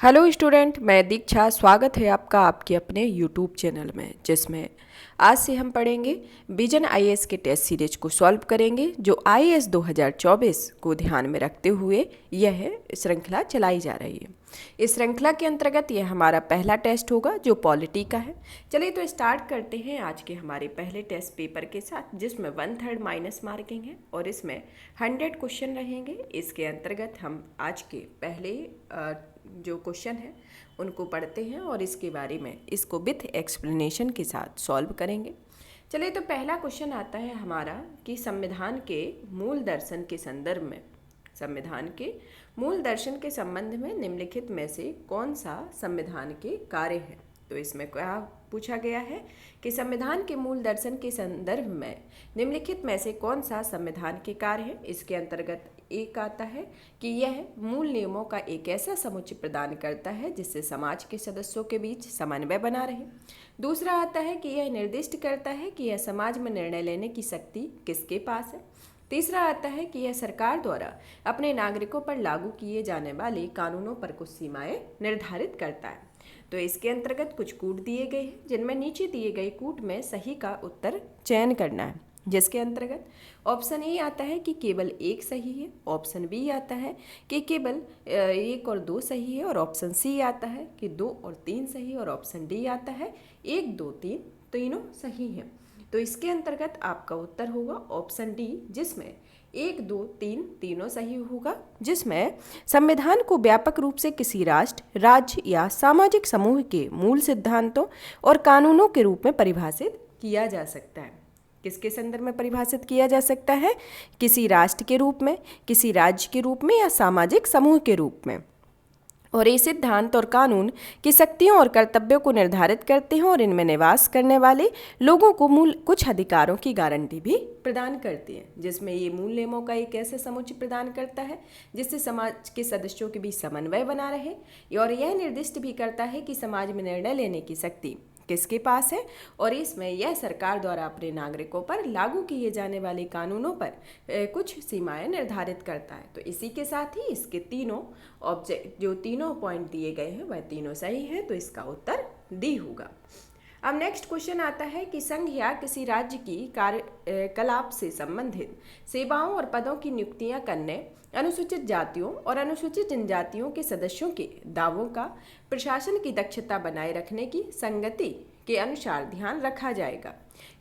Hello student, मैं दीक्षा। स्वागत है आपका आपके अपने यूट्यूब चैनल में, जिसमें आज से हम पढ़ेंगे विजन आईएएस के टेस्ट सीरीज को सॉल्व करेंगे, जो आईएएस 2024 को ध्यान में रखते हुए यह श्रृंखला चलाई जा रही है। इस श्रृंखला के अंतर्गत यह हमारा पहला टेस्ट होगा, जो पॉलिटी का है। चलिए तो स्टार्ट करते हैं आज के हमारे पहले टेस्ट पेपर के साथ, जिसमें 1/3 माइनस मार्किंग है और इसमें 100 क्वेश्चन रहेंगे। इसके अंतर्गत हम आज के पहले जो क्वेश्चन है उनको पढ़ते हैं और इसके बारे में इसको विथ एक्सप्लेनेशन के साथ सॉल्व करेंगे। चलिए तो पहला क्वेश्चन आता है हमारा कि संविधान के मूल दर्शन के संदर्भ में, संविधान के मूल दर्शन के संबंध में निम्नलिखित में से कौन सा संविधान के कार्य है। तो इसमें क्या पूछा गया है कि संविधान के मूल दर्शन के संदर्भ में निम्नलिखित में से कौन सा संविधान के कार्य है। इसके अंतर्गत एक आता है कि यह मूल नियमों का एक ऐसा समुच्चय प्रदान करता है जिससे समाज के सदस्यों के बीच समन्वय बना रहे। दूसरा आता है कि यह निर्दिष्ट करता है कि यह समाज में निर्णय लेने की शक्ति किसके पास है। तीसरा आता है कि यह सरकार द्वारा अपने नागरिकों पर लागू किए जाने वाले कानूनों पर कुछ सीमाएं निर्धारित करता है। तो इसके अंतर्गत कुछ कूट दिए गए हैं, जिनमें नीचे दिए गए कूट में सही का उत्तर चयन करना है, जिसके अंतर्गत ऑप्शन ए आता है कि केवल एक सही है, ऑप्शन बी आता है कि केवल 1 और 2 सही है, और ऑप्शन सी आता है कि 2 और 3 सही, और ऑप्शन डी आता है 1, 2, 3 तीनों सही हैं। तो इसके अंतर्गत आपका उत्तर होगा ऑप्शन डी, जिसमें 1, 2, 3 तीनों सही होगा, जिसमें संविधान को व्यापक रूप से किसी राष्ट्र, राज्य या सामाजिक समूह के मूल सिद्धांतों और कानूनों के रूप में परिभाषित किया जा सकता है। किसके संदर्भ में परिभाषित किया जा सकता है? किसी राष्ट्र के रूप में, किसी राज्य के रूप में या सामाजिक समूह के रूप में। और ये सिद्धांत और कानून की शक्तियों और कर्तव्यों को निर्धारित करते हैं और इनमें निवास करने वाले लोगों को मूल कुछ अधिकारों की गारंटी भी प्रदान करती है, जिसमें ये मूल नियमों का एक ऐसे समुच्चय प्रदान करता है जिससे समाज के सदस्यों के बीच समन्वय बना रहे, और यह निर्दिष्ट भी करता है कि समाज में निर्णय लेने की शक्ति किसके पास है, और इसमें यह सरकार द्वारा अपने नागरिकों पर लागू किए जाने वाले कानूनों पर कुछ सीमाएं निर्धारित करता है। तो इसी के साथ ही इसके तीनों ऑब्जेक्ट, जो तीनों पॉइंट दिए गए हैं वह तीनों सही है, तो इसका उत्तर डी होगा। अब नेक्स्ट क्वेश्चन आता है कि संघ या किसी राज्य की कार्यकलाप से संबंधित सेवाओं और पदों की नियुक्तियां करने अनुसूचित जातियों और अनुसूचित जनजातियों के सदस्यों के दावों का प्रशासन की दक्षता बनाए रखने की संगति के अनुसार ध्यान रखा जाएगा।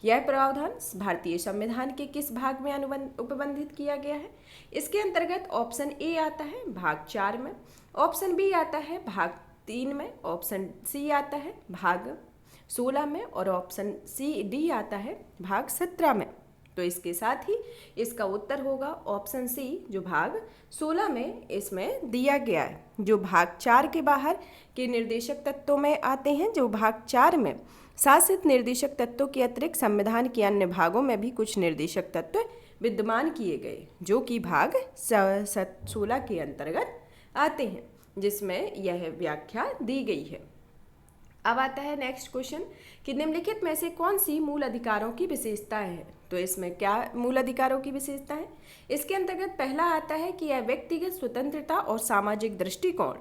यह प्रावधान भारतीय संविधान के किस भाग में उपबंधित किया गया है? इसके अंतर्गत ऑप्शन ए आता है भाग 4 में, ऑप्शन बी आता है भाग 3 में, ऑप्शन सी आता है भाग 16 में, और ऑप्शन सी डी आता है भाग 17 में। तो इसके साथ ही इसका उत्तर होगा ऑप्शन सी, जो भाग 16 में इसमें दिया गया है, जो भाग 4 के बाहर के निर्देशक तत्वों में आते हैं। जो भाग 4 में शासित निर्देशक तत्वों के अतिरिक्त संविधान के अन्य भागों में भी कुछ निर्देशक तत्व विद्यमान किए गए, जो कि भाग 16 के अंतर्गत आते हैं, जिसमें यह व्याख्या दी गई है। अब आता है नेक्स्ट क्वेश्चन कि निम्नलिखित में से कौन सी मूल अधिकारों की विशेषता है। तो इसमें क्या मूल अधिकारों की विशेषता है? इसके अंतर्गत पहला आता है कि यह व्यक्तिगत स्वतंत्रता और सामाजिक दृष्टिकोण,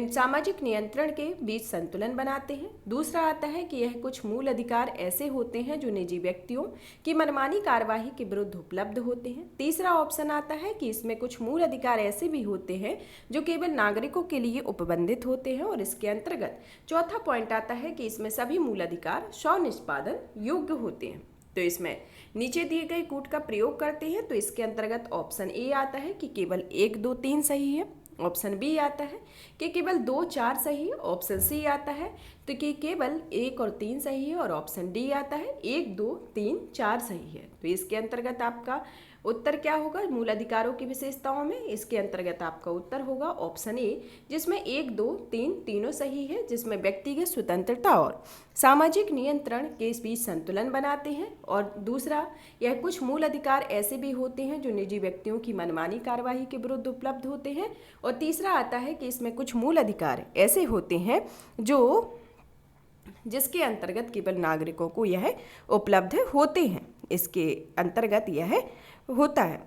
सामाजिक नियंत्रण के बीच संतुलन बनाते हैं। दूसरा आता है कि यह कुछ मूल अधिकार ऐसे होते हैं जो निजी व्यक्तियों की मनमानी कार्यवाही के विरुद्ध उपलब्ध होते हैं। तीसरा ऑप्शन आता है कि इसमें कुछ मूल अधिकार ऐसे भी होते हैं जो केवल नागरिकों के लिए उपबंधित होते हैं। और इसके अंतर्गत चौथा पॉइंट आता है कि इसमें सभी मूल अधिकार स्वनिष्पादन योग्य होते हैं। तो इसमें नीचे दिए गए कूट का प्रयोग करते हैं। तो इसके अंतर्गत ऑप्शन ए आता है कि केवल 1, 2, 3 सही है, ऑप्शन बी आता है कि केवल 2, 4 सही है, ऑप्शन सी आता है तो कि केवल 1 और 3 सही है, और ऑप्शन डी आता है 1, 2, 3, 4 सही है। तो इसके अंतर्गत आपका उत्तर क्या होगा मूल अधिकारों की विशेषताओं में? इसके अंतर्गत आपका उत्तर होगा ऑप्शन ए, जिसमें 1, 2, 3 तीनों सही है, जिसमें व्यक्तिगत स्वतंत्रता और सामाजिक नियंत्रण के बीच संतुलन बनाते हैं। और दूसरा, यह कुछ मूल अधिकार ऐसे भी होते हैं जो निजी व्यक्तियों की मनमानी कार्यवाही के विरुद्ध उपलब्ध होते हैं। और तीसरा आता है कि इसमें कुछ मूल अधिकार ऐसे होते हैं जिसके अंतर्गत केवल नागरिकों को यह उपलब्ध होते हैं। इसके अंतर्गत यह होता है।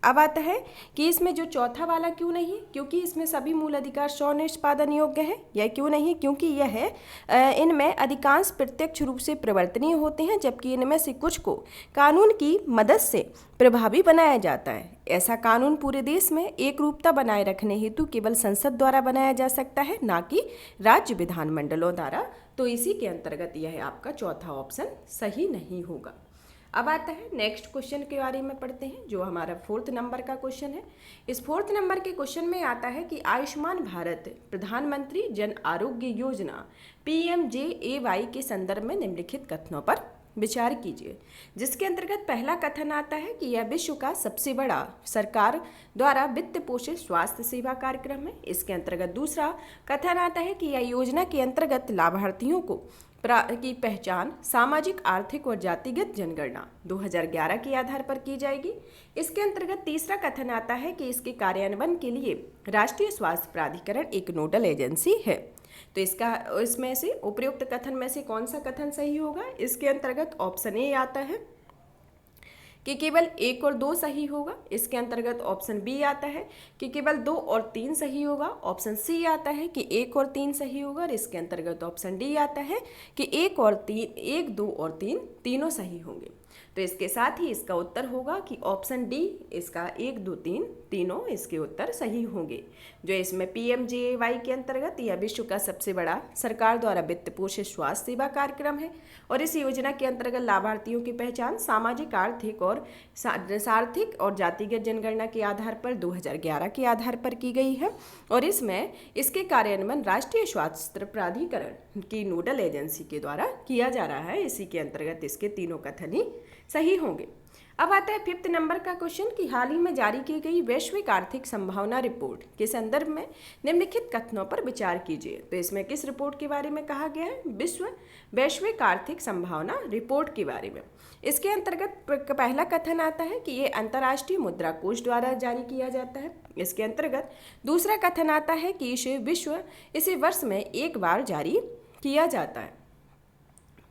अब आता है कि इसमें जो चौथा वाला क्यों नहीं है, क्योंकि इसमें सभी मूल अधिकार स्वनिष्पादन योग्य है। यह क्यों नहीं है, क्योंकि यह इनमें अधिकांश प्रत्यक्ष रूप से परिवर्तनीय होते हैं, जबकि इनमें से कुछ को कानून की मदद से प्रभावी बनाया जाता है। ऐसा कानून पूरे देश में एक रूपता बनाए रखने हेतु केवल संसद द्वारा बनाया जा सकता है, ना कि राज्य विधानमंडलों द्वारा। तो इसी के अंतर्गत यह आपका चौथा ऑप्शन सही नहीं होगा। अब आता है नेक्स्ट क्वेश्चन के बारे में पढ़ते हैं, जो हमारा 4th नंबर का क्वेश्चन है। इस 4th नंबर के क्वेश्चन में आता है कि आयुष्मान भारत प्रधानमंत्री जन आरोग्य योजना PMJAY के संदर्भ में निम्नलिखित कथनों पर विचार कीजिए। जिसके अंतर्गत पहला कथन आता है कि यह विश्व का सबसे बड़ा सरकार द्वारा वित्त पोषित स्वास्थ्य सेवा कार्यक्रम है। इसके अंतर्गत दूसरा कथन आता है कि यह योजना के अंतर्गत लाभार्थियों को की पहचान सामाजिक, आर्थिक और जातिगत जनगणना 2011 के आधार पर की जाएगी। इसके अंतर्गत तीसरा कथन आता है कि इसके कार्यान्वयन के लिए राष्ट्रीय स्वास्थ्य प्राधिकरण एक नोडल एजेंसी है। तो इसमें से उपयुक्त कथन में से कौन सा कथन सही होगा? इसके अंतर्गत ऑप्शन ए आता है कि केवल 1 और 2 सही होगा। इसके अंतर्गत ऑप्शन बी आता है कि केवल 2 और 3 सही होगा। ऑप्शन सी आता है कि 1 और 3 सही होगा। और इसके अंतर्गत ऑप्शन डी आता है कि 1, 2 और 3 तीनों सही होंगे। तो इसके साथ ही इसका उत्तर होगा कि ऑप्शन डी, इसका 1, 2, 3 तीनों इसके उत्तर सही होंगे। जो इसमें PMJAY के अंतर्गत यह विश्व का सबसे बड़ा सरकार द्वारा वित्त पोषित स्वास्थ्य सेवा कार्यक्रम है और इस योजना के अंतर्गत लाभार्थियों की पहचान सामाजिक, आर्थिक और सार्थिक और जातिगत जनगणना के आधार पर 2011 के आधार पर की गई है और इसमें इसके कार्यान्वयन राष्ट्रीय स्वास्थ्य प्राधिकरण की नोडल एजेंसी के द्वारा किया जा रहा है। इसी के अंतर्गत इसके तीनों कथन ही सही होंगे। अब आता है 5th नंबर का क्वेश्चन कि हाल ही में जारी की गई वैश्विक आर्थिक संभावना रिपोर्ट के संदर्भ में निम्नलिखित कथनों पर विचार कीजिए। तो इसमें किस रिपोर्ट के बारे में कहा गया है? वैश्विक आर्थिक संभावना रिपोर्ट के बारे में। इसके अंतर्गत पहला कथन आता है कि ये अंतर्राष्ट्रीय मुद्रा कोष द्वारा जारी किया जाता है। इसके अंतर्गत दूसरा कथन आता है कि इसे वर्ष में एक बार जारी किया जाता है।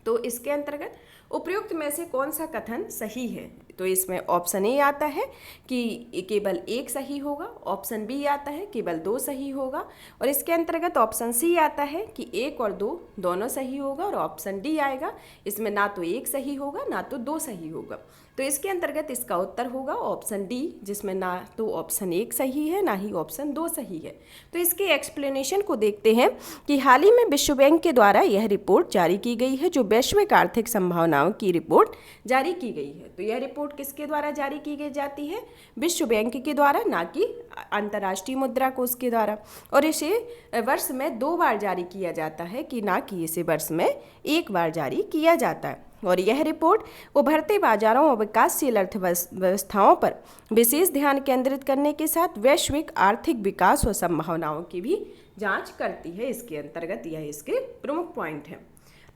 तो इसके अंतर्गत उपयुक्त में से कौन सा कथन सही है? तो इसमें ऑप्शन ए आता है कि केवल 1 सही होगा। ऑप्शन बी आता है केवल 2 सही होगा। और इसके अंतर्गत ऑप्शन सी आता है कि 1 और 2 दोनों सही होगा। और ऑप्शन डी आएगा, इसमें ना तो 1 सही होगा ना तो 2 सही होगा। तो इसके अंतर्गत इसका उत्तर होगा ऑप्शन डी, जिसमें ना तो ऑप्शन 1 सही है ना ही ऑप्शन 2 सही है। तो इसके एक्सप्लेनेशन को देखते हैं कि हाल ही में विश्व बैंक के द्वारा यह रिपोर्ट जारी की गई है, जो वैश्विक आर्थिक संभावनाओं की रिपोर्ट जारी की गई है। तो यह रिपोर्ट किसके द्वारा जारी की गई जाती है? विश्व बैंक के द्वारा, ना कि अंतर्राष्ट्रीय मुद्रा कोष के द्वारा। और इसे वर्ष में 2 बार जारी किया जाता है, कि ना कि इसे वर्ष में 1 बार जारी किया जाता है। और यह रिपोर्ट उभरते बाजारों और विकासशील अर्थव्यवस्थाओं पर विशेष ध्यान केंद्रित करने के साथ वैश्विक आर्थिक विकास और संभावनाओं की भी जांच करती है। इसके अंतर्गत यह इसके प्रमुख पॉइंट हैं।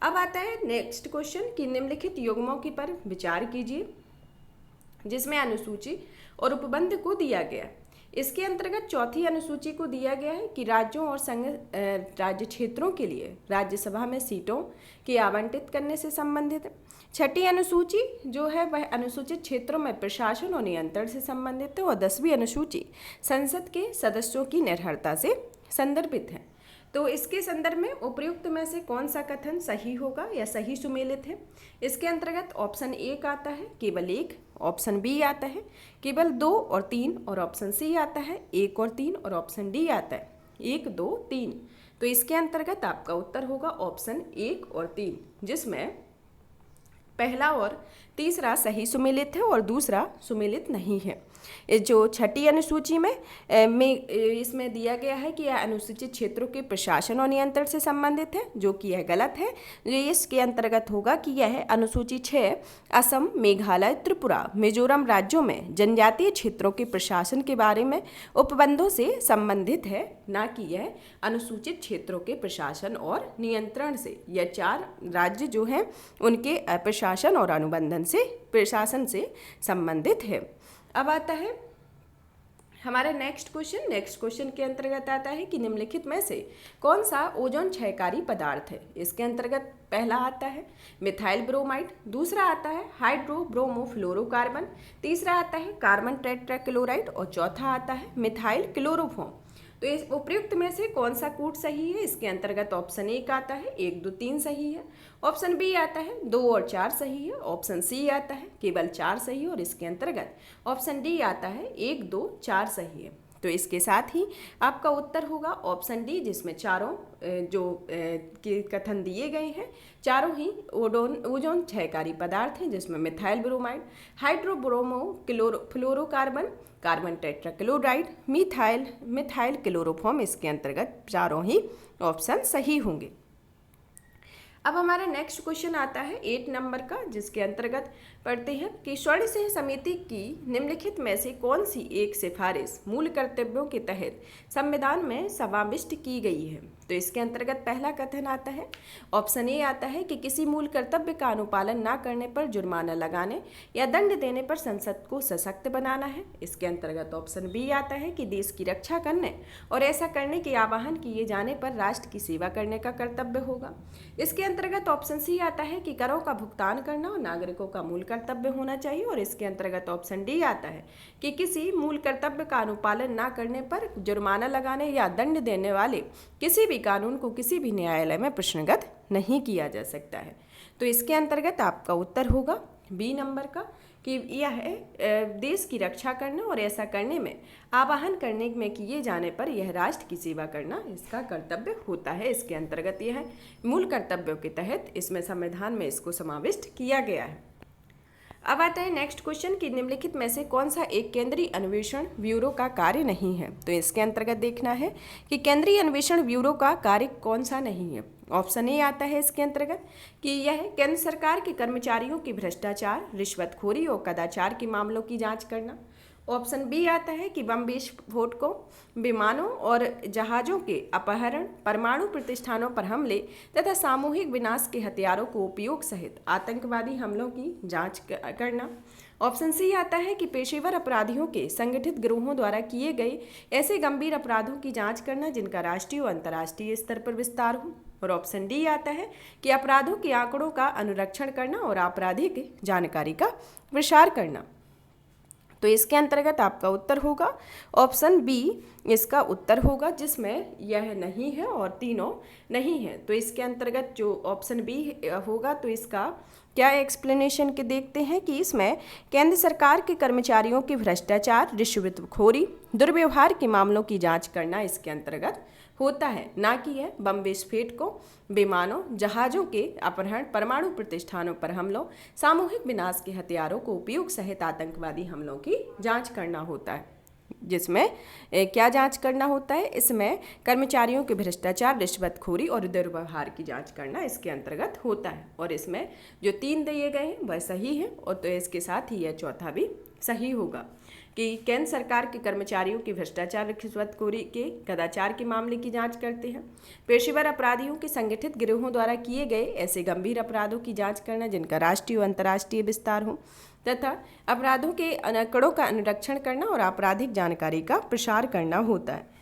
अब आता है नेक्स्ट क्वेश्चन कि निम्नलिखित युग्मों की पर विचार कीजिए, जिसमें अनुसूची और उपबंध को दिया गया। इसके अंतर्गत चौथी अनुसूची को दिया गया है कि राज्यों और संघ राज्य क्षेत्रों के लिए राज्यसभा में सीटों के आवंटित करने से संबंधित है। छठी अनुसूची जो है वह अनुसूचित क्षेत्रों में प्रशासन और नियंत्रण से संबंधित है। और 10वीं अनुसूची संसद के सदस्यों की निर्भरता से संदर्भित है। तो इसके संदर्भ में उपयुक्त में से कौन सा कथन सही होगा या सही सुमेलित है? इसके अंतर्गत ऑप्शन ए आता है केवल 1, ऑप्शन बी आता है केवल 2 और 3, और ऑप्शन सी आता है 1 और 3, और ऑप्शन डी आता है 1, 2, 3। तो इसके अंतर्गत आपका उत्तर होगा ऑप्शन 1 और 3, जिसमें पहला और तीसरा सही सुमेलित है और दूसरा सुमेलित नहीं है। जो छठी अनुसूची में इसमें दिया गया है कि यह अनुसूचित क्षेत्रों के प्रशासन और नियंत्रण से संबंधित है, जो कि यह गलत है। इसके अंतर्गत होगा कि यह अनुसूची 6 असम, मेघालय, त्रिपुरा, मिजोरम राज्यों में जनजातीय क्षेत्रों के प्रशासन के बारे में उपबंधों से संबंधित है, ना कि यह अनुसूचित क्षेत्रों के प्रशासन और नियंत्रण से। यह 4 राज्य जो हैं उनके प्रशासन और अनुबंधन से, प्रशासन से संबंधित है। अब आता है हमारा नेक्स्ट क्वेश्चन के अंतर्गत आता है कि निम्नलिखित में से कौन सा ओजोन क्षयकारी पदार्थ है। इसके अंतर्गत पहला आता है मिथाइल ब्रोमाइड, दूसरा आता है हाइड्रोब्रोमोफ्लोरोकार्बन, तीसरा आता है कार्बन टेट्राक्लोराइड और चौथा आता है मिथाइल क्लोरोफॉर्म। तो इस उपयुक्त में से कौन सा कूट सही है। इसके अंतर्गत ऑप्शन 1 आता है 1, 2, 3 सही है, ऑप्शन बी आता है 2 और 4 सही है, ऑप्शन सी आता है केवल 4 सही है और इसके अंतर्गत ऑप्शन डी आता है 1, 2, 4 सही है। तो इसके साथ ही आपका उत्तर होगा ऑप्शन डी, जिसमें चारों जो के कथन दिए गए हैं चारों ही ओजोन क्षयकारी पदार्थ हैं, जिसमें methyl bromide, hydrobromofluorocarbon, carbon tetrachloride, methyl chloroform, इसके अंतर्गत चारों ही ऑप्शन सही होंगे। अब हमारा नेक्स्ट क्वेश्चन आता है 8 नंबर का, जिसके अंतर्गत पढ़ते हैं कि स्वर्ण सिंह समिति की निम्नलिखित में से कौन सी एक सिफारिश मूल कर्तव्यों के तहत संविधान में समाविष्ट की गई है। तो इसके अंतर्गत पहला कथन आता है, ऑप्शन ए आता है कि किसी मूल कर्तव्य का अनुपालन न करने पर जुर्माना लगाने या दंड देने पर संसद को सशक्त बनाना है। इसके अंतर्गत ऑप्शन बी आता है कि देश की रक्षा करने और ऐसा करने के आह्वान किए जाने पर राष्ट्र की सेवा करने का कर्तव्य होगा। इसके अंतर्गत ऑप्शन सी आता है कि करों का भुगतान करना और नागरिकों का मूल कर्तव्य होना चाहिए और इसके अंतर्गत ऑप्शन डी आता है कि किसी मूल कर्तव्य का अनुपालन न करने पर जुर्माना लगाने या दंड देने वाले किसी भी कानून को किसी भी न्यायालय में प्रश्नगत नहीं किया जा सकता है। तो इसके अंतर्गत आपका उत्तर होगा बी नंबर का कि यह है देश की रक्षा करना और ऐसा करने में आवाहन करने में किए जाने पर यह राष्ट्र की सेवा करना इसका कर्तव्य होता है। इसके अंतर्गत यह मूल कर्तव्यों के तहत इसमें संविधान में इसको समाविष्ट किया गया है। अब आता है नेक्स्ट क्वेश्चन कि निम्नलिखित में से कौन सा एक केंद्रीय अन्वेषण ब्यूरो का कार्य नहीं है। तो इसके अंतर्गत देखना है कि केंद्रीय अन्वेषण ब्यूरो का कार्य कौन सा नहीं है। ऑप्शन ए आता है इसके अंतर्गत कि यह केंद्र सरकार के कर्मचारियों की भ्रष्टाचार, रिश्वतखोरी और कदाचार के मामलों की जांच करना। ऑप्शन बी आता है कि बम विस्फोटकों, विमानों और जहाज़ों के अपहरण, परमाणु प्रतिष्ठानों पर हमले तथा सामूहिक विनाश के हथियारों को उपयोग सहित आतंकवादी हमलों की जांच करना। ऑप्शन सी आता है कि पेशेवर अपराधियों के संगठित गिरोहों द्वारा किए गए ऐसे गंभीर अपराधों की जांच करना जिनका राष्ट्रीय और अंतर्राष्ट्रीय स्तर पर विस्तार हो। और ऑप्शन डी आता है कि अपराधों के आंकड़ों का अनुरक्षण करना और आपराधिक जानकारी का प्रसार करना। तो इसके अंतर्गत आपका उत्तर होगा ऑप्शन बी, इसका उत्तर होगा, जिसमें यह नहीं है और तीनों नहीं है। तो इसके अंतर्गत जो ऑप्शन बी होगा तो इसका क्या एक्सप्लेनेशन के देखते हैं कि इसमें केंद्र सरकार के कर्मचारियों की भ्रष्टाचार, रिश्वतखोरी, दुर्व्यवहार के मामलों की जांच करना इसके अंतर्गत होता है, ना कि यह बम विस्फोटकों, विमानों, जहाज़ों के अपहरण, परमाणु प्रतिष्ठानों पर हमलों, सामूहिक विनाश के हथियारों को उपयोग सहित आतंकवादी हमलों की जांच करना होता है। जिसमें क्या जांच करना होता है, इसमें कर्मचारियों के भ्रष्टाचार, रिश्वतखोरी और दुर्व्यवहार की जांच करना इसके अंतर्गत होता है। और इसमें जो 3 दिए गए हैं वह सही है और तो इसके साथ ही यह चौथा भी सही होगा कि केंद्र सरकार के कर्मचारियों की भ्रष्टाचार, रिश्वतखोरी के कदाचार के मामले की जांच करते हैं, पेशेवर अपराधियों के संगठित गिरोहों द्वारा किए गए ऐसे गंभीर अपराधों की जांच करना जिनका राष्ट्रीय और अंतर्राष्ट्रीय विस्तार हो तथा अपराधों के आंकड़ों का अनुरक्षण करना और आपराधिक जानकारी का प्रसार करना होता है।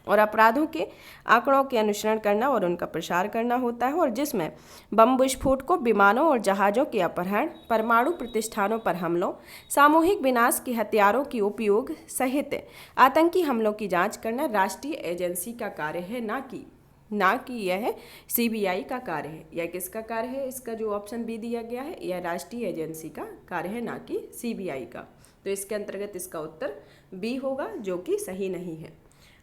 और अपराधों के आंकड़ों के अनुसरण करना और उनका प्रसार करना होता है और जिसमें बम विस्फोटकों, विमानों और जहाज़ों के अपहरण, परमाणु प्रतिष्ठानों पर हमलों, सामूहिक विनाश के हथियारों के उपयोग सहित आतंकी हमलों की जांच करना राष्ट्रीय एजेंसी का कार्य है, ना कि यह सीबीआई का कार्य है। यह किसका कार्य है, इसका जो ऑप्शन बी दिया गया है यह राष्ट्रीय एजेंसी का कार्य है, ना कि सीबीआई का। तो इसके अंतर्गत इसका उत्तर बी होगा, जो कि सही नहीं है।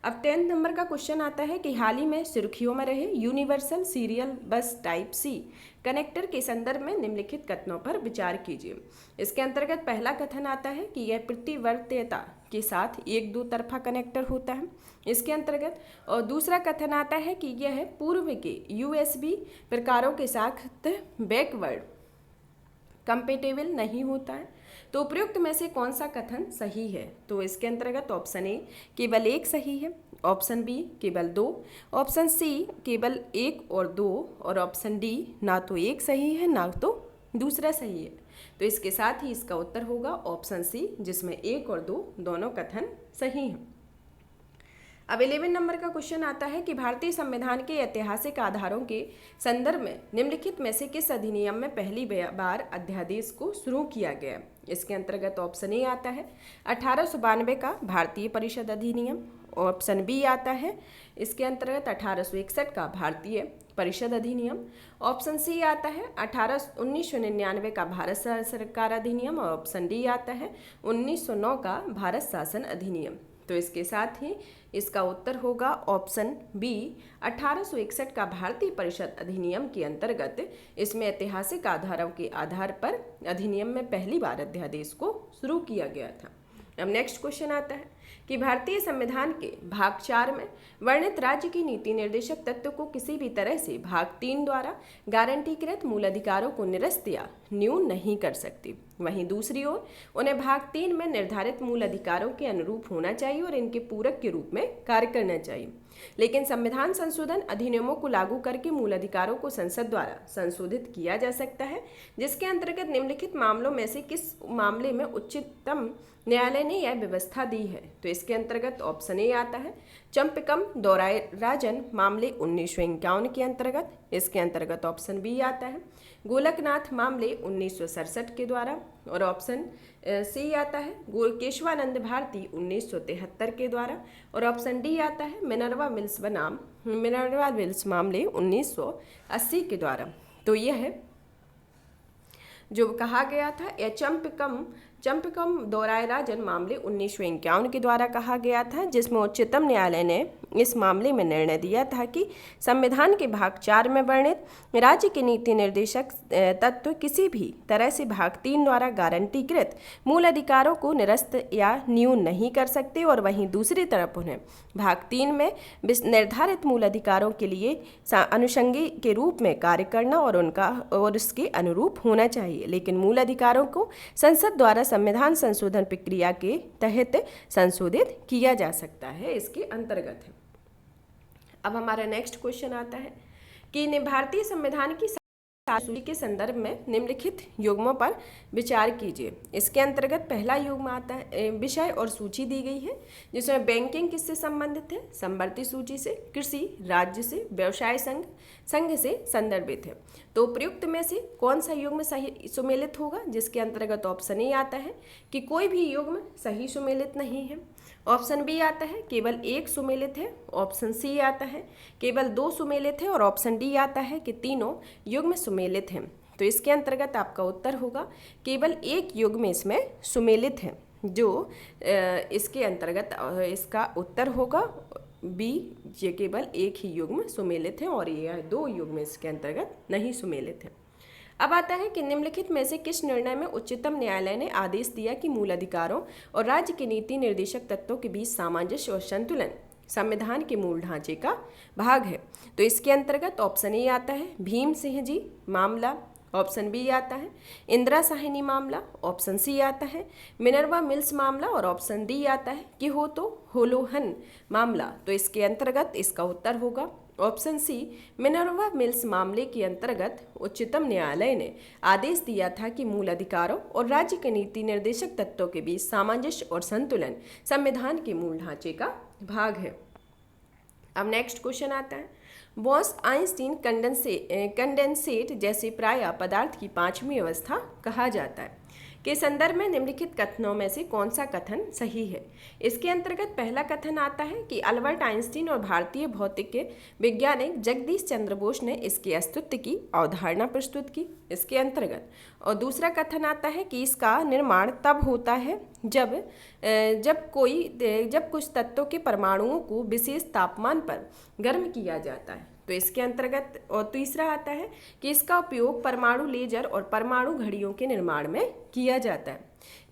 अब 10 नंबर का क्वेश्चन आता है कि हाल ही में सुर्खियों में रहे universal serial bus type C connector के संदर्भ में निम्नलिखित कथनों पर विचार कीजिए। इसके अंतर्गत पहला कथन आता है कि यह प्रतिवर्तीयता के साथ एक दो तरफा कनेक्टर होता है। इसके अंतर्गत और दूसरा कथन आता है कि यह पूर्व के यूएसबी प्रकारों के साथ बैकवर्ड कंपेटेबल नहीं होता है। तो उपयुक्त में से कौन सा कथन सही है। तो इसके अंतर्गत ऑप्शन ए केवल 1 सही है, ऑप्शन बी केवल 2, ऑप्शन सी केवल 1 और 2 और ऑप्शन डी ना तो 1 सही है ना तो दूसरा सही है। तो इसके साथ ही इसका उत्तर होगा ऑप्शन सी, जिसमें 1 और 2 दोनों कथन सही हैं। अब 11 नंबर का क्वेश्चन आता है कि भारतीय संविधान के ऐतिहासिक आधारों के संदर्भ में निम्नलिखित में से किस अधिनियम में पहली बार अध्यादेश को शुरू किया गया। इसके अंतर्गत ऑप्शन ए आता है 1892 का भारतीय परिषद अधिनियम, ऑप्शन बी आता है इसके अंतर्गत 1861 का भारतीय परिषद अधिनियम, ऑप्शन सी आता है 1999 का भारत सरकार अधिनियम और ऑप्शन डी आता है 1909 का भारत शासन अधिनियम। तो इसके साथ ही इसका उत्तर होगा ऑप्शन बी 1861 का भारतीय परिषद अधिनियम के अंतर्गत इसमें ऐतिहासिक आधारों के आधार पर अधिनियम में पहली बार अध्यादेश को शुरू किया गया था। अब नेक्स्ट क्वेश्चन आता है कि भारतीय संविधान के भाग 4 में वर्णित राज्य की नीति निर्देशक तत्व को किसी भी तरह से भाग 3 द्वारा गारंटीकृत मूल अधिकारों को निरस्त या न्यून नहीं कर सकती। वहीं दूसरी ओर उन्हें भाग 3 में निर्धारित मूल अधिकारों के अनुरूप होना चाहिए और इनके पूरक के रूप में कार्य करना चाहिए। लेकिन संविधान संशोधन अधिनियमों को लागू करके मूल अधिकारों को संसद द्वारा संशोधित किया जा सकता है, जिसके अंतर्गत निम्नलिखित मामलों में से किस मामले में उच्चतम न्यायालय ने यह व्यवस्था दी है। तो इसके अंतर्गत ऑप्शन ए आता है चंपकम दौरायराजन मामले 1951 के अंतर्गत, इसके अंतर्गत ऑप्शन बी आता है गोलकनाथ मामले 1967 के द्वारा और ऑप्शन सी आता है केशवानंद भारती 1973 के द्वारा और ऑप्शन डी आता है मिनर्वा मिल्स मामले 1980 के द्वारा। तो यह है जो कहा गया था यह चंपकम दौरायराजन मामले 1951 के द्वारा कहा गया था, जिसमें उच्चतम न्यायालय ने इस मामले में निर्णय दिया था कि संविधान के भाग 4 में वर्णित राज्य के नीति निर्देशक तत्व किसी भी तरह से भाग 3 द्वारा गारंटीकृत मूल अधिकारों को निरस्त या न्यून नहीं कर सकते और वहीं दूसरी तरफ उन्हें भाग 3 में निर्धारित मूल अधिकारों के लिए अनुषंगी के रूप में कार्य करना और उसके अनुरूप होना चाहिए। लेकिन मूल अधिकारों को संसद द्वारा संविधान संशोधन प्रक्रिया के तहत संशोधित किया जा सकता है, इसके अंतर्गत है। अब हमारा नेक्स्ट क्वेश्चन आता है कि भारतीय संविधान की सूची के संदर्भ में निम्नलिखित युग्मों पर विचार कीजिए। इसके अंतर्गत पहला युग्म आता है विषय और सूची दी गई है, जिसमें बैंकिंग किससे संबंधित है, संवर्ती सूची से, कृषि, राज्य से, व्यवसाय संघ से संदर्भित है। तो प्रयुक्त में से कौन सा युग्म सही सुमेलित होगा, जिसके अंतर्गत ऑप्शन ए आता है कि कोई भी युग्म सही सुमेलित नहीं है, ऑप्शन बी आता है केवल एक सुमेलित है, ऑप्शन सी आता है केवल 2 सुमेलित है और ऑप्शन डी आता है कि तीनों युग्म सुमेलित हैं। तो इसके अंतर्गत आपका उत्तर होगा केवल एक युग्म इसमें सुमेलित है, जो इसके अंतर्गत इसका उत्तर होगा बी, ये केवल एक ही युग्म सुमेलित है और ये 2 युग्म इसके अंतर्गत नहीं सुमेलित है। अब आता है कि निम्नलिखित में से किस निर्णय में उच्चतम न्यायालय ने आदेश दिया कि मूल अधिकारों और राज्य के नीति निर्देशक तत्वों के बीच सामंजस्य और संतुलन संविधान के मूल ढांचे का भाग है। तो इसके अंतर्गत ऑप्शन ए आता है भीम सिंह जी मामला, ऑप्शन बी आता है इंदिरा साहनी मामला, ऑप्शन सी आता है मिनर्वा मिल्स मामला और ऑप्शन डी आता है कि होलोहन मामला। तो इसके अंतर्गत इसका उत्तर होगा ऑप्शन सी मिनर्वा मिल्स मामले के अंतर्गत उच्चतम न्यायालय ने आदेश दिया था कि मूल अधिकारों और राज्य के नीति निर्देशक तत्वों के बीच सामंजस्य और संतुलन संविधान के मूल ढांचे का भाग है। अब नेक्स्ट क्वेश्चन आता है बॉस आइंस्टीन कंडेंसेट जैसे प्राय पदार्थ की 5वीं अवस्था कहा जाता है के संदर्भ में निम्नलिखित कथनों में से कौन सा कथन सही है। इसके अंतर्गत पहला कथन आता है कि अल्बर्ट आइंस्टीन और भारतीय भौतिक वैज्ञानिक जगदीश चंद्र बोस ने इसके अस्तित्व की अवधारणा प्रस्तुत की, इसके अंतर्गत। और दूसरा कथन आता है कि इसका निर्माण तब होता है जब कुछ तत्वों के परमाणुओं को विशेष तापमान पर गर्म किया जाता है। तो इसके अंतर्गत और तीसरा आता है कि इसका उपयोग परमाणु लेजर और परमाणु घड़ियों के निर्माण में किया जाता है।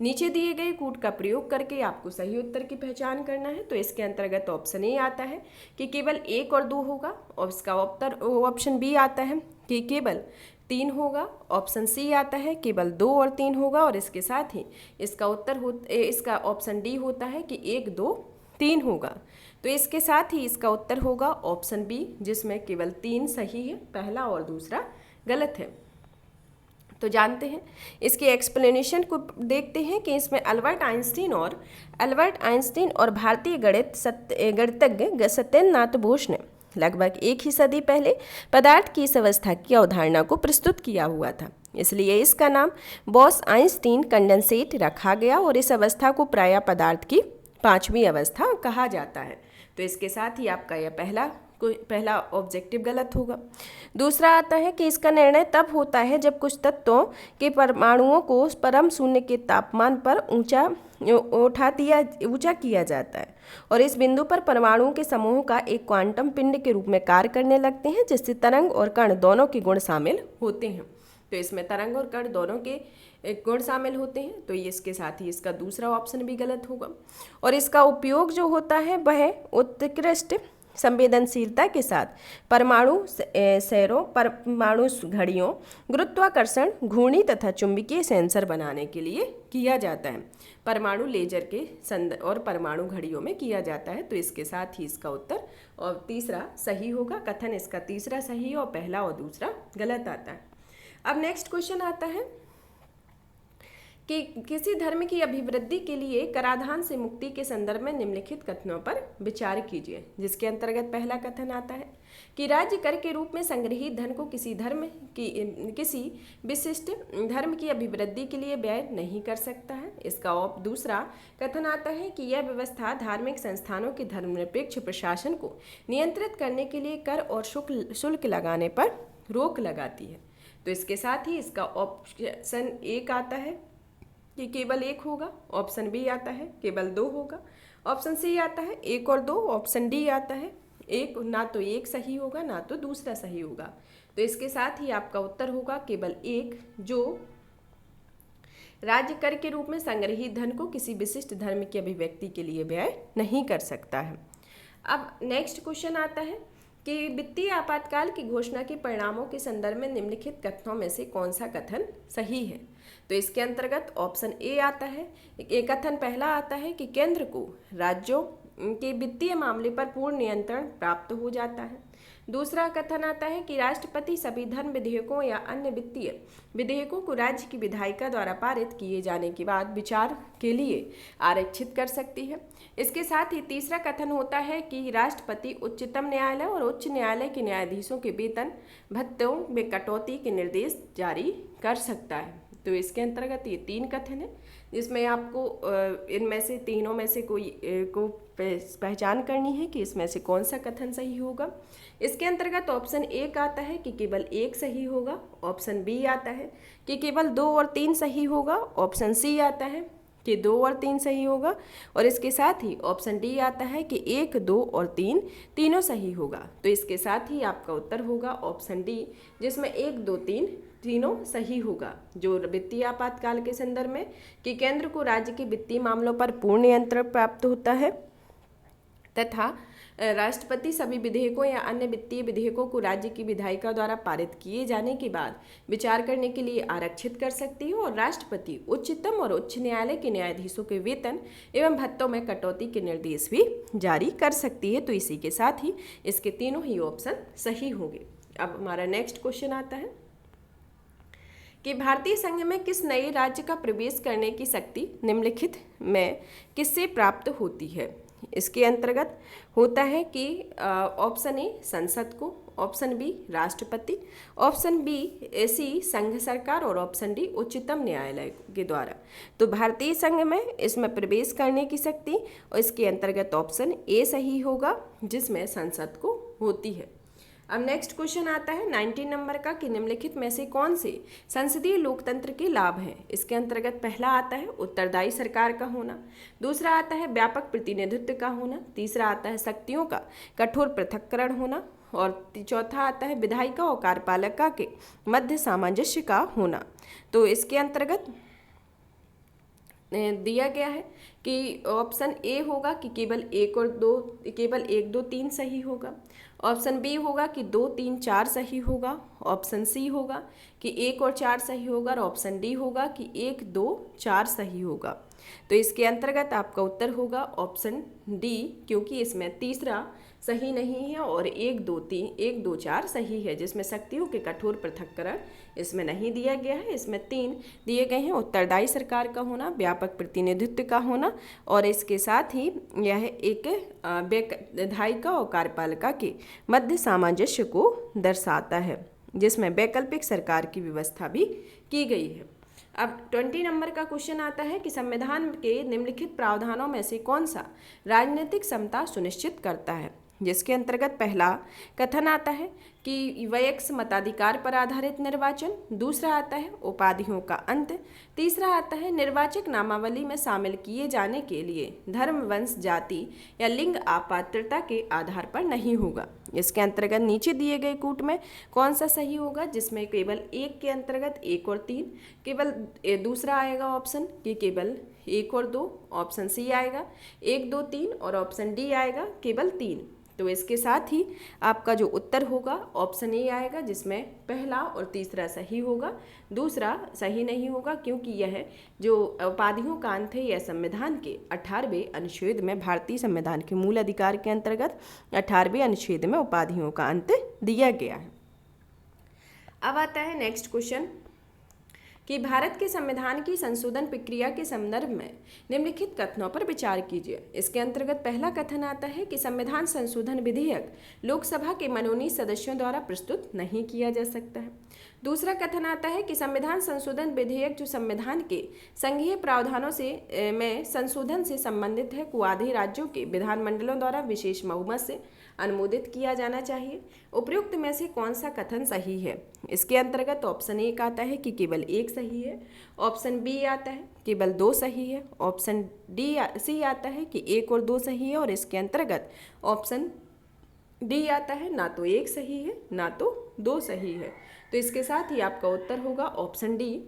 नीचे दिए गए कूट का प्रयोग करके आपको सही उत्तर की पहचान करना है। तो इसके अंतर्गत ऑप्शन ए आता है कि केवल 1 और 2 होगा और इसका उत्तर ऑप्शन बी आता है कि केवल 3 होगा, ऑप्शन सी आता है केवल 2 और 3 होगा और इसके साथ ही इसका ऑप्शन डी होता है कि 1, 2, 3 होगा। तो इसके साथ ही इसका उत्तर होगा ऑप्शन बी, जिसमें केवल 3 सही है, पहला और दूसरा गलत है। तो जानते हैं इसके एक्सप्लेनेशन को, देखते हैं कि इसमें अल्बर्ट आइंस्टीन और भारतीय गणितज्ञ सत्येंद्रनाथ बोस ने लगभग एक ही सदी पहले पदार्थ की इस अवस्था की अवधारणा को प्रस्तुत किया हुआ था। इसलिए इसका नाम बोस आइंस्टीन कंडेंसेट रखा गया और इस अवस्था को प्रायः पदार्थ की पांचवी अवस्था कहा जाता है। तो इसके साथ ही आपका यह पहला ऑब्जेक्टिव गलत होगा। दूसरा आता है कि इसका निर्णय तब होता है जब कुछ तत्वों के परमाणुओं को परम शून्य के तापमान पर ऊंचा किया जाता है और इस बिंदु पर परमाणुओं के समूह का एक क्वांटम पिंड के रूप में कार्य करने लगते हैं, जिससे तरंग और कण दोनों के गुण शामिल होते हैं। तो इसमें तरंग और कण दोनों के गुण शामिल होते हैं, तो इसके साथ ही इसका दूसरा ऑप्शन भी गलत होगा। और इसका उपयोग जो होता है वह उत्कृष्ट संवेदनशीलता के साथ परमाणु परमाणु घड़ियों, गुरुत्वाकर्षण, घूर्णी तथा चुंबकीय सेंसर बनाने के लिए किया जाता है। परमाणु लेजर के और परमाणु घड़ियों में किया जाता है। तो इसके साथ ही इसका उत्तर और तीसरा सही होगा। कथन इसका तीसरा सही और पहला और दूसरा गलत आता है। अब नेक्स्ट क्वेश्चन आता है कि किसी धर्म की अभिवृद्धि के लिए कराधान से मुक्ति के संदर्भ में निम्नलिखित कथनों पर विचार कीजिए, जिसके अंतर्गत पहला कथन आता है कि राज्य कर के रूप में संग्रहित धन को किसी विशिष्ट धर्म की अभिवृद्धि के लिए व्यय नहीं कर सकता है। इसका दूसरा कथन आता है कि यह व्यवस्था धार्मिक संस्थानों के धर्मनिरपेक्ष प्रशासन को नियंत्रित करने के लिए कर और शुल्क लगाने पर रोक लगाती है। तो इसके साथ ही इसका ऑप्शन एक आता है कि केवल एक होगा, ऑप्शन बी आता है केवल दो होगा, ऑप्शन सी आता है एक और दो, ऑप्शन डी आता है एक, ना तो एक सही होगा ना तो दूसरा सही होगा। तो इसके साथ ही आपका उत्तर होगा केवल एक, जो राज्य कर के रूप में संग्रहित धन को किसी विशिष्ट धर्म की अभिव्यक्ति के लिए व्यय नहीं कर सकता है। अब नेक्स्ट क्वेश्चन आता है कि वित्तीय आपातकाल की घोषणा के परिणामों के संदर्भ में निम्नलिखित कथनों में से कौन सा कथन सही है। तो इसके अंतर्गत ऑप्शन ए आता है। एक कथन पहला आता है कि केंद्र को राज्यों के वित्तीय मामले पर पूर्ण नियंत्रण प्राप्त हो जाता है। दूसरा कथन आता है कि राष्ट्रपति सभी धर्म विधेयकों या अन्य वित्तीय विधेयकों को राज्य की विधायिका द्वारा पारित किए जाने के बाद विचार के लिए आरक्षित कर सकती है। इसके साथ ही तीसरा कथन होता है कि राष्ट्रपति उच्चतम न्यायालय और उच्च न्यायालय के न्यायाधीशों के वेतन भत्तों में कटौती के निर्देश जारी कर सकता है। तो इसके अंतर्गत ये तीन कथन है, जिसमें आपको इनमें से तीनों में से कोई को पहचान करनी है कि इसमें से कौन सा कथन सही होगा। इसके अंतर्गत ऑप्शन ए आता है कि केवल एक सही होगा, ऑप्शन बी आता है कि केवल 2 और 3 सही होगा, ऑप्शन सी आता है कि 2 और 3 सही होगा, और इसके साथ ही ऑप्शन डी आता है कि 1, 2 और 3 तीनों सही होगा। तो इसके साथ ही आपका उत्तर होगा ऑप्शन डी, जिसमें 1, 2, 3 तीनों सही होगा, जो वित्तीय आपातकाल के संदर्भ में कि केंद्र को राज्य के वित्तीय मामलों पर पूर्ण नियंत्रण प्राप्त होता है तथा राष्ट्रपति सभी विधेयकों या अन्य वित्तीय विधेयकों को राज्य की विधायिका द्वारा पारित किए जाने के बाद विचार करने के लिए आरक्षित कर सकती है, और राष्ट्रपति उच्चतम और उच्च न्यायालय के न्यायाधीशों के वेतन एवं भत्तों में कटौती के निर्देश भी जारी कर सकती है। तो इसी के साथ ही इसके तीनों ही ऑप्शन सही होंगे। अब हमारा नेक्स्ट क्वेश्चन आता है कि भारतीय संघ में किस नए राज्य का प्रवेश करने की शक्ति निम्नलिखित में किससे प्राप्त होती है। इसके अंतर्गत होता है कि ऑप्शन ए संसद को, ऑप्शन बी राष्ट्रपति, ऑप्शन बी सी संघ सरकार और ऑप्शन डी उच्चतम न्यायालय के द्वारा। तो भारतीय संघ में इसमें प्रवेश करने की शक्ति और इसके अंतर्गत ऑप्शन ए सही होगा, जिसमें संसद को होती है। अब नेक्स्ट क्वेश्चन आता है 19 नंबर का कि निम्नलिखित में से कौन से संसदीय लोकतंत्र के लाभ हैं। इसके अंतर्गत पहला आता है उत्तरदायी सरकार का होना, दूसरा आता है व्यापक प्रतिनिधित्व का होना, तीसरा आता है शक्तियों का कठोर पृथक्करण होना, और चौथा आता है विधायिका और कार्यपालिका के मध्य सामंजस्य का होना। तो इसके अंतर्गत दिया गया है कि ऑप्शन ए होगा कि केवल 1, 2, 3 सही होगा, ऑप्शन बी होगा कि 2, 3, 4 सही होगा, ऑप्शन सी होगा कि 1 और 4 सही होगा, और ऑप्शन डी होगा कि 1, 2, 4 सही होगा। तो इसके अंतर्गत आपका उत्तर होगा ऑप्शन डी, क्योंकि इसमें तीसरा सही नहीं है और 1 2 3 1 2 4 सही है, जिसमें शक्तियों के कठोर पृथक्करण इसमें नहीं दिया गया है। इसमें 3 दिए गए हैं, उत्तरदायी सरकार का होना, व्यापक प्रतिनिधित्व का होना, और इसके साथ ही यह एक विधायिका और कार्यपालिका के मध्य सामंजस्य को दर्शाता है, जिसमें वैकल्पिक सरकार की व्यवस्था भी की गई है। अब 20 नंबर का क्वेश्चन आता है कि संविधान के निम्नलिखित प्रावधानों में से कौन सा राजनीतिक समता सुनिश्चित करता है, जिसके अंतर्गत पहला कथन आता है कि वैयक्तिक मताधिकार पर आधारित निर्वाचन, दूसरा आता है उपाधियों का अंत, तीसरा आता है निर्वाचक नामावली में शामिल किए जाने के लिए धर्म, वंश, जाति या लिंग आपात्रता के आधार पर नहीं होगा। इसके अंतर्गत नीचे दिए गए कूट में कौन सा सही होगा, जिसमें केवल 1 के अंतर्गत 1 और 3, केवल दूसरा आएगा ऑप्शन कि केवल 1 और 2, ऑप्शन सी आएगा 1 2 3 और ऑप्शन डी आएगा केवल 3। तो इसके साथ ही आपका जो उत्तर होगा ऑप्शन ए आएगा, जिसमें पहला और तीसरा सही होगा, दूसरा सही नहीं होगा, क्योंकि यह जो उपाधियों का अंत है यह संविधान के 18वें अनुच्छेद में, भारतीय संविधान के मूल अधिकार के अंतर्गत 18वें अनुच्छेद में उपाधियों का अंत दिया गया है। अब आता है नेक्स्ट क्वेश्चन कि भारत के संविधान की संशोधन प्रक्रिया के संदर्भ में निम्नलिखित कथनों पर विचार कीजिए। इसके अंतर्गत पहला कथन आता है कि संविधान संशोधन विधेयक लोकसभा के मनोनीत सदस्यों द्वारा प्रस्तुत नहीं किया जा सकता है। दूसरा कथन आता है कि संविधान संशोधन विधेयक जो संविधान के संघीय प्रावधानों से में संशोधन से संबंधित है को आधे राज्यों के विधानमंडलों द्वारा विशेष बहुमत से अनुमोदित किया जाना चाहिए। उपयुक्त में से कौन सा कथन सही है? इसके अंतर्गत ऑप्शन 1 आता है कि केवल 1 सही है, ऑप्शन बी आता है केवल 2 सही है, ऑप्शन सी आता है कि 1 और 2 सही है, और इसके अंतर्गत ऑप्शन डी आता है ना तो 1 सही है ना तो 2 सही है। तो इसके साथ ही आपका उत्तर होगा ऑप्शन डी,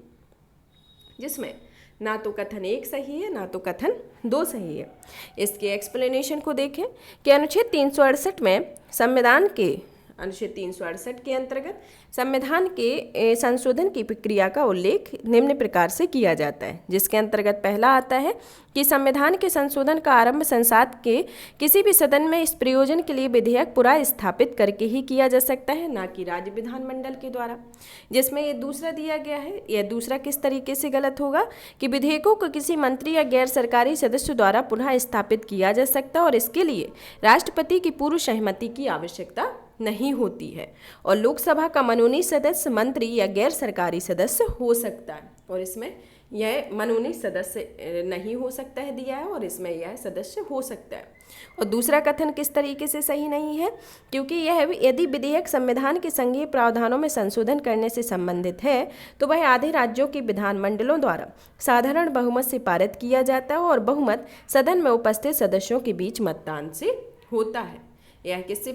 जिसमें ना तो कथन 1 सही है ना तो कथन 2 सही है। इसके एक्सप्लेनेशन को देखें कि अनुच्छेद 368 में संविधान के अनुच्छेद 368 के अंतर्गत संविधान के संशोधन की प्रक्रिया का उल्लेख निम्न प्रकार से किया जाता है, जिसके अंतर्गत पहला आता है कि संविधान के संशोधन का आरंभ संसद के किसी भी सदन में इस प्रयोजन के लिए विधेयक पुरा स्थापित करके ही किया जा सकता है, ना कि राज्य विधानमंडल के द्वारा। जिसमें ये दूसरा दिया गया है, यह दूसरा किस तरीके से गलत होगा कि विधेयकों को किसी मंत्री या गैर सरकारी सदस्य द्वारा पुनः स्थापित किया जा सकता है और इसके लिए राष्ट्रपति की पूर्व सहमति की आवश्यकता नहीं होती है, और लोकसभा का मनोनीत सदस्य मंत्री या गैर सरकारी सदस्य हो सकता है, और इसमें यह मनोनीत सदस्य नहीं हो सकता है दिया है, और इसमें यह सदस्य हो सकता है। और दूसरा कथन किस तरीके से सही नहीं है, क्योंकि यह यदि विधेयक संविधान के संघीय प्रावधानों में संशोधन करने से संबंधित है तो वह आधे राज्यों के विधानमंडलों द्वारा साधारण बहुमत से पारित किया जाता है, और बहुमत सदन में उपस्थित सदस्यों के बीच मतदान से होता है। यह किससे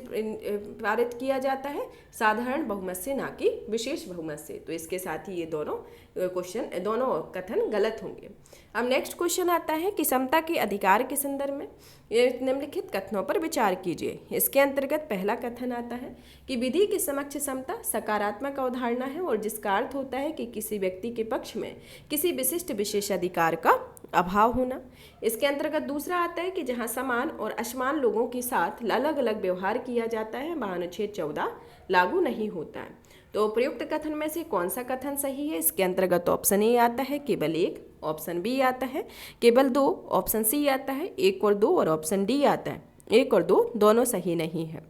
पारित किया जाता है? साधारण बहुमत से, ना कि विशेष बहुमत से। तो इसके साथ ही ये दोनों कथन गलत होंगे। अब नेक्स्ट क्वेश्चन आता है कि समता के अधिकार के संदर्भ में निम्नलिखित कथनों पर विचार कीजिए। इसके अंतर्गत पहला कथन आता है कि विधि के समक्ष समता सकारात्मक अवधारणा है, और जिसका अर्थ होता है कि किसी व्यक्ति के पक्ष में किसी विशिष्ट विशेषाधिकार का अभाव होना। इसके अंतर्गत दूसरा आता है कि जहां समान और असमान लोगों के साथ अलग अलग व्यवहार किया जाता है वहां अनुच्छेद 14 लागू नहीं होता है। तो उपयुक्त कथन में से कौन सा कथन सही है? इसके अंतर्गत ऑप्शन ए आता है केवल 1, ऑप्शन बी आता है केवल 2, ऑप्शन सी आता है 1 और 2, और ऑप्शन डी आता है 1 और 2 दोनों सही नहीं है।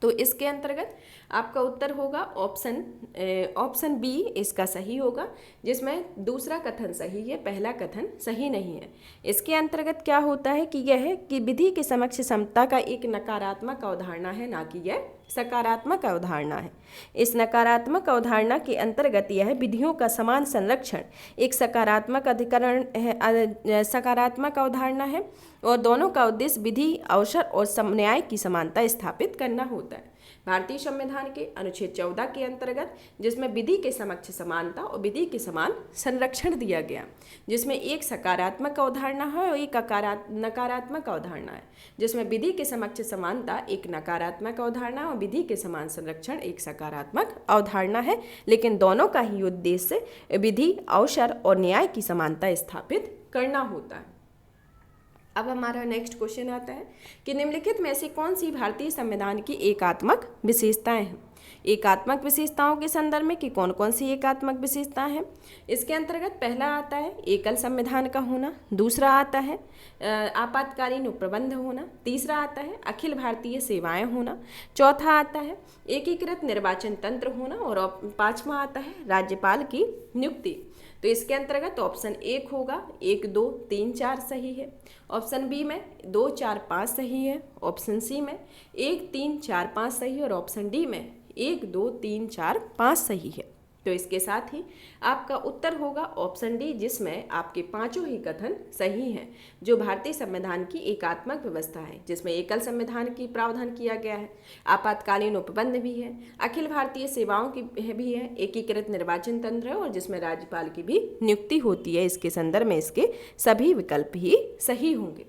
तो इसके अंतर्गत आपका उत्तर होगा ऑप्शन बी इसका सही होगा, जिसमें दूसरा कथन सही है, पहला कथन सही नहीं है। इसके अंतर्गत क्या होता है कि यह है कि विधि के समक्ष समता का एक नकारात्मक अवधारणा है, ना कि यह सकारात्मक अवधारणा है। इस नकारात्मक अवधारणा के अंतर्गत यह विधियों का समान संरक्षण एक सकारात्मक अधिकरण है, सकारात्मक अवधारणा है, और दोनों का उद्देश्य विधि, अवसर और न्याय की समानता स्थापित करना होता है। भारतीय संविधान के अनुच्छेद 14 के अंतर्गत जिसमें विधि के समक्ष समानता और विधि के समान संरक्षण दिया गया, जिसमें एक सकारात्मक अवधारणा है और एक नकारात्मक अवधारणा है। जिसमें विधि के समक्ष समानता एक नकारात्मक अवधारणा और विधि के समान संरक्षण एक सकारात्मक अवधारणा है, लेकिन दोनों का ही उद्देश्य विधि, अवसर और न्याय की समानता स्थापित करना होता है। अब हमारा नेक्स्ट क्वेश्चन आता है कि निम्नलिखित में से कौन सी भारतीय संविधान की एकात्मक विशेषताएं हैं। एकात्मक विशेषताओं के संदर्भ में कि कौन कौन सी एकात्मक विशेषताएं हैं। इसके अंतर्गत पहला आता है एकल संविधान का होना, दूसरा आता है आपातकालीन उपप्रबंध होना, तीसरा आता है अखिल भारतीय सेवाएं होना, चौथा आता है एकीकृत निर्वाचन तंत्र होना और पांचवा आता है राज्यपाल की नियुक्ति। तो इसके अंतर्गत ऑप्शन 1 होगा 1, 2, 3, 4 सही है। ऑप्शन बी में 2, 4, 5 सही है। ऑप्शन सी में 1, 3, 4, 5 सही है और ऑप्शन डी में 1, 2, 3, 4, 5 सही है। तो इसके साथ ही आपका उत्तर होगा ऑप्शन डी, जिसमें आपके पांचों ही कथन सही हैं। जो भारतीय संविधान की एकात्मक व्यवस्था है, जिसमें एकल संविधान की प्रावधान किया गया है, आपातकालीन उपबंध भी है, अखिल भारतीय सेवाओं की भी है, एकीकृत निर्वाचन तंत्र है और जिसमें राज्यपाल की भी नियुक्ति होती है। इसके संदर्भ में इसके सभी विकल्प ही सही होंगे।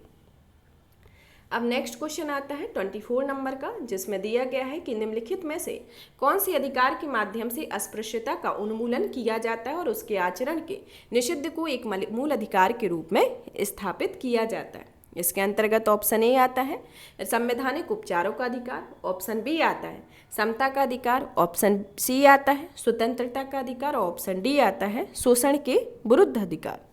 अब नेक्स्ट क्वेश्चन आता है 24 नंबर का, जिसमें दिया गया है कि निम्नलिखित में से कौन सी अधिकार के माध्यम से अस्पृश्यता का उन्मूलन किया जाता है और उसके आचरण के निषिद्ध को एक मूल अधिकार के रूप में स्थापित किया जाता है। इसके अंतर्गत ऑप्शन ए आता है संवैधानिक उपचारों का अधिकार, ऑप्शन बी आता है समता का अधिकार, ऑप्शन सी आता है स्वतंत्रता का अधिकार और ऑप्शन डी आता है शोषण के विरुद्ध अधिकार।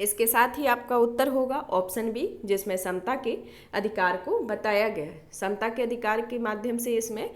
इसके साथ ही आपका उत्तर होगा ऑप्शन बी, जिसमें समता के अधिकार को बताया गया है। समता के अधिकार के माध्यम से इसमें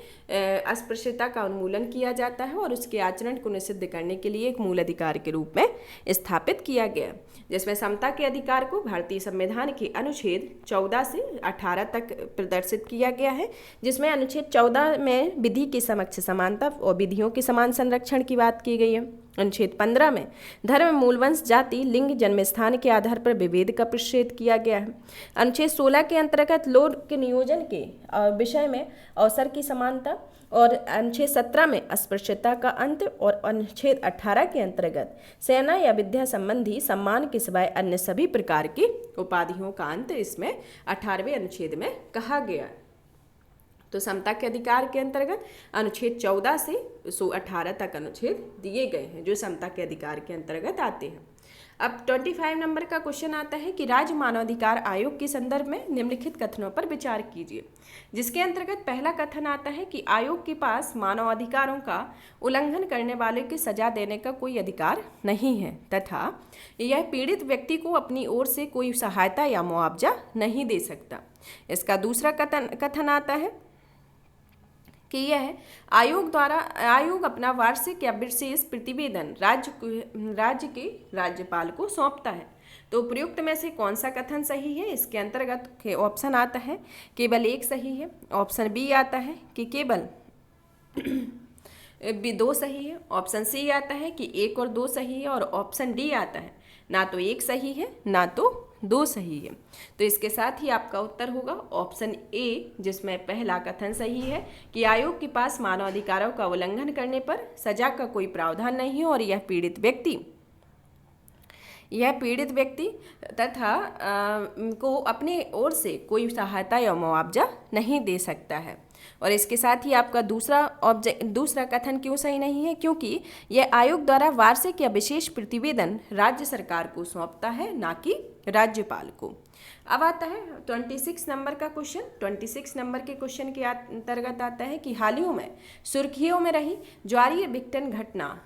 अस्पृश्यता का उन्मूलन किया जाता है और उसके आचरण को निषिद्ध करने के लिए एक मूल अधिकार के रूप में स्थापित किया गया, जिसमें समता के अधिकार को भारतीय संविधान के अनुच्छेद 14 से 18 तक प्रदर्शित किया गया है, जिसमें अनुच्छेद 14 में विधि के समक्ष समानता और विधियों के समान संरक्षण की बात की गई है। अनुच्छेद 15 में धर्म, मूलवंश, जाति, लिंग, जन्मस्थान के आधार पर विभेद का प्रतिषेध किया गया है। अनुच्छेद 16 के अंतर्गत लोक के नियोजन के विषय में अवसर की समानता और अनुच्छेद 17 में अस्पृश्यता का अंत और अनुच्छेद 18 के अंतर्गत सेना या विद्या संबंधी सम्मान के सिवाय अन्य सभी प्रकार की उपाधियों का अंत इसमें 18वें अनुच्छेद में कहा गया है। तो समता के अधिकार के अंतर्गत अनुच्छेद 14 से 18 तक अनुच्छेद दिए गए हैं जो समता के अधिकार के अंतर्गत आते हैं। अब 25 नंबर का क्वेश्चन आता है कि राज्य मानवाधिकार आयोग के संदर्भ में निम्नलिखित कथनों पर विचार कीजिए, जिसके अंतर्गत पहला कथन आता है कि आयोग के पास मानवाधिकारों का उल्लंघन करने वाले की सजा देने का कोई अधिकार नहीं है तथा यह पीड़ित व्यक्ति को अपनी ओर से कोई सहायता या मुआवजा नहीं दे सकता। इसका दूसरा कथन आता है कि यह आयोग अपना वार्षिक या विशेष प्रतिवेदन राज्य के राज्यपाल को सौंपता है। तो उपयुक्त में से कौन सा कथन सही है। इसके अंतर्गत ऑप्शन आता है केवल एक सही है, ऑप्शन बी आता है कि केवल 2 सही है, ऑप्शन सी आता है कि 1 और 2 सही है और ऑप्शन डी आता है ना तो 1 सही है ना तो 2 सही है। तो इसके साथ ही आपका उत्तर होगा ऑप्शन ए, जिसमें पहला कथन सही है कि आयोग के पास मानवाधिकारों का उल्लंघन करने पर सजा का कोई प्रावधान नहीं है और यह पीड़ित व्यक्ति तथा को अपने ओर से कोई सहायता या मुआवजा नहीं दे सकता है। और इसके साथ ही आपका दूसरा कथन क्यों सही नहीं है, क्योंकि यह आयोग द्वारा वार्षिक या विशेष प्रतिवेदन राज्य सरकार को सौंपता है ना कि राज्यपाल को। अब आता है 26 नंबर का क्वेश्चन। 26 नंबर के क्वेश्चन के अंतर्गत आता है कि हाल ही में सुर्खियों में रही ज्वारीय विघटन घटना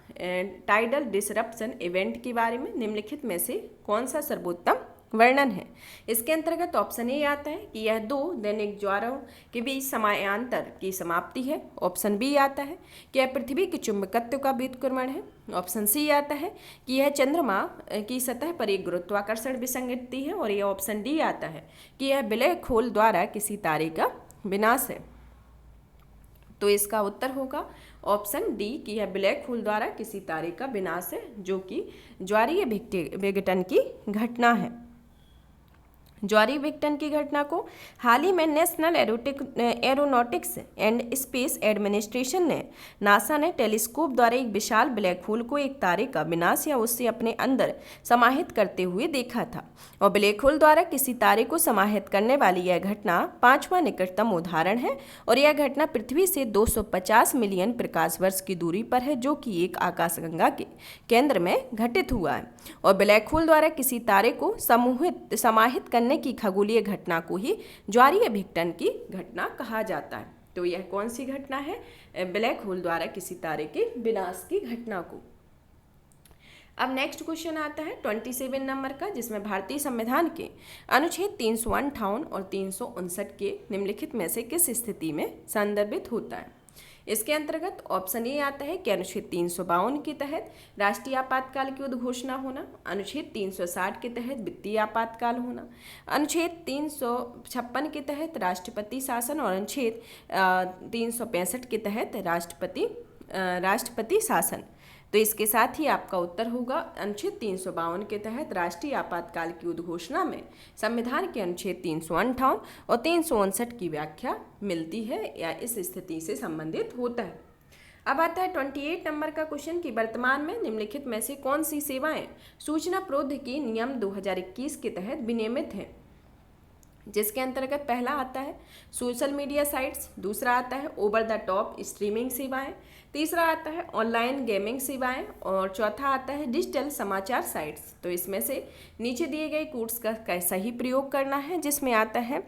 टाइडल डिसरप्शन इवेंट के बारे में निम्नलिखित में से कौन सा सर्वोत्तम वर्णन है। इसके अंतर्गत ऑप्शन ए आता है कि यह 2 दैनिक ज्वारों के बीच समयांतर की समाप्ति है, ऑप्शन बी आता है कि यह पृथ्वी के चुंबकत्व का व्युत्क्रमण है, ऑप्शन सी आता है कि यह चंद्रमा की सतह पर एक गुरुत्वाकर्षण विसंगति है और यह ऑप्शन डी आता है कि यह ब्लैक होल द्वारा किसी तारे का विनाश है। तो इसका उत्तर होगा ऑप्शन डी कि यह ब्लैक होल द्वारा किसी तारे का विनाश है, जो कि ज्वारीय विघटन की घटना है। जॉरी विक्टन की घटना को हाल ही में national aeronautics and space administration ने नासा ने टेलीस्कोप द्वारा एक विशाल ब्लैक होल को एक तारे का विनाश या उससे अपने अंदर समाहित करते हुए देखा था। और ब्लैक होल द्वारा किसी तारे को समाहित करने वाली यह घटना 5वां निकटतम उदाहरण है और यह घटना पृथ्वी से 250 मिलियन प्रकाश वर्ष की दूरी पर है, जो कि एक आकाशगंगा के केंद्र में घटित हुआ है। और ब्लैक होल द्वारा किसी तारे को समाहित करने की खगोलीय घटना को ही ज्वारीय विघटन की घटना कहा जाता है। तो यह कौन सी घटना है? ब्लैक होल द्वारा किसी तारे के विनाश की घटना को। अब नेक्स्ट क्वेश्चन आता है 27 नंबर का, जिसमें भारतीय संविधान के अनुच्छेद 358 और 359 के निम्नलिखित में से किस स्थिति में संदर्भित होता है? इसके अंतर्गत ऑप्शन ए आता है कि अनुच्छेद 352 के तहत राष्ट्रीय आपातकाल की उद्घोषणा होना, अनुच्छेद 360 के तहत वित्तीय आपातकाल होना, अनुच्छेद 356 के तहत राष्ट्रपति शासन और अनुच्छेद 365 के तहत राष्ट्रपति शासन। तो इसके साथ ही आपका उत्तर होगा अनुच्छेद 352 के तहत राष्ट्रीय आपातकाल की उद्घोषणा में संविधान के अनुच्छेद 358 और 359 की व्याख्या मिलती है या इस स्थिति से संबंधित होता है। अब आता है 28 नंबर का क्वेश्चन कि वर्तमान में निम्नलिखित में से कौन सी सेवाएं सूचना प्रौद्योगिकी नियम 2021 के तहत विनियमित हैं? जिसके अंतर्गत पहला आता है सोशल मीडिया साइट्स, दूसरा आता है ओवर द टॉप स्ट्रीमिंग सेवाएं, तीसरा आता है ऑनलाइन गेमिंग सेवाएं और चौथा आता है डिजिटल समाचार साइट्स। तो इसमें से नीचे दिए गए कोड्स का सही प्रयोग करना है, जिसमें आता है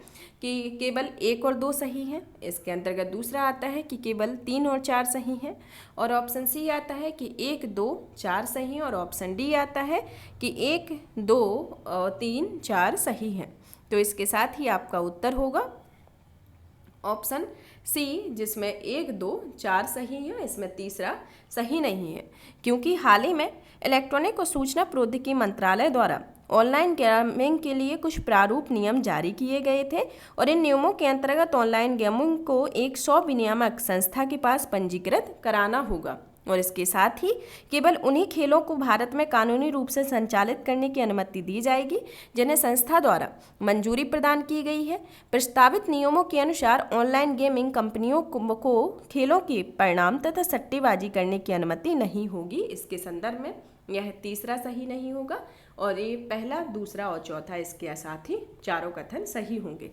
कि केवल 1 और 2 सही हैं। इसके अंतर्गत दूसरा आता है कि केवल 3 और 4 सही हैं और ऑप्शन सी आता है कि 1, 2, 4 सही हैं और ऑप्शन डी आता है कि 1, 2 और 3, 4 सही हैं। तो इसके साथ ही आपका उत्तर होगा ऑप्शन सी, जिसमें 1, 2, 4 सही है, इसमें तीसरा सही नहीं है, क्योंकि हाल ही में इलेक्ट्रॉनिक और सूचना प्रौद्योगिकी मंत्रालय द्वारा ऑनलाइन गेमिंग के लिए कुछ प्रारूप नियम जारी किए गए थे और इन नियमों के अंतर्गत ऑनलाइन गेमिंग को एक 100 विनियामक संस्था के पास पंजीकृत कराना होगा और इसके साथ ही केवल उन्हीं खेलों को भारत में कानूनी रूप से संचालित करने की अनुमति दी जाएगी जिन्हें संस्था द्वारा मंजूरी प्रदान की गई है। प्रस्तावित नियमों के अनुसार ऑनलाइन गेमिंग कंपनियों को खेलों के परिणाम तथा सट्टेबाजी करने की अनुमति नहीं होगी। इसके संदर्भ में यह तीसरा सही नहीं होगा और ये पहला, दूसरा और चौथा इसके साथ ही चारों कथन सही होंगे।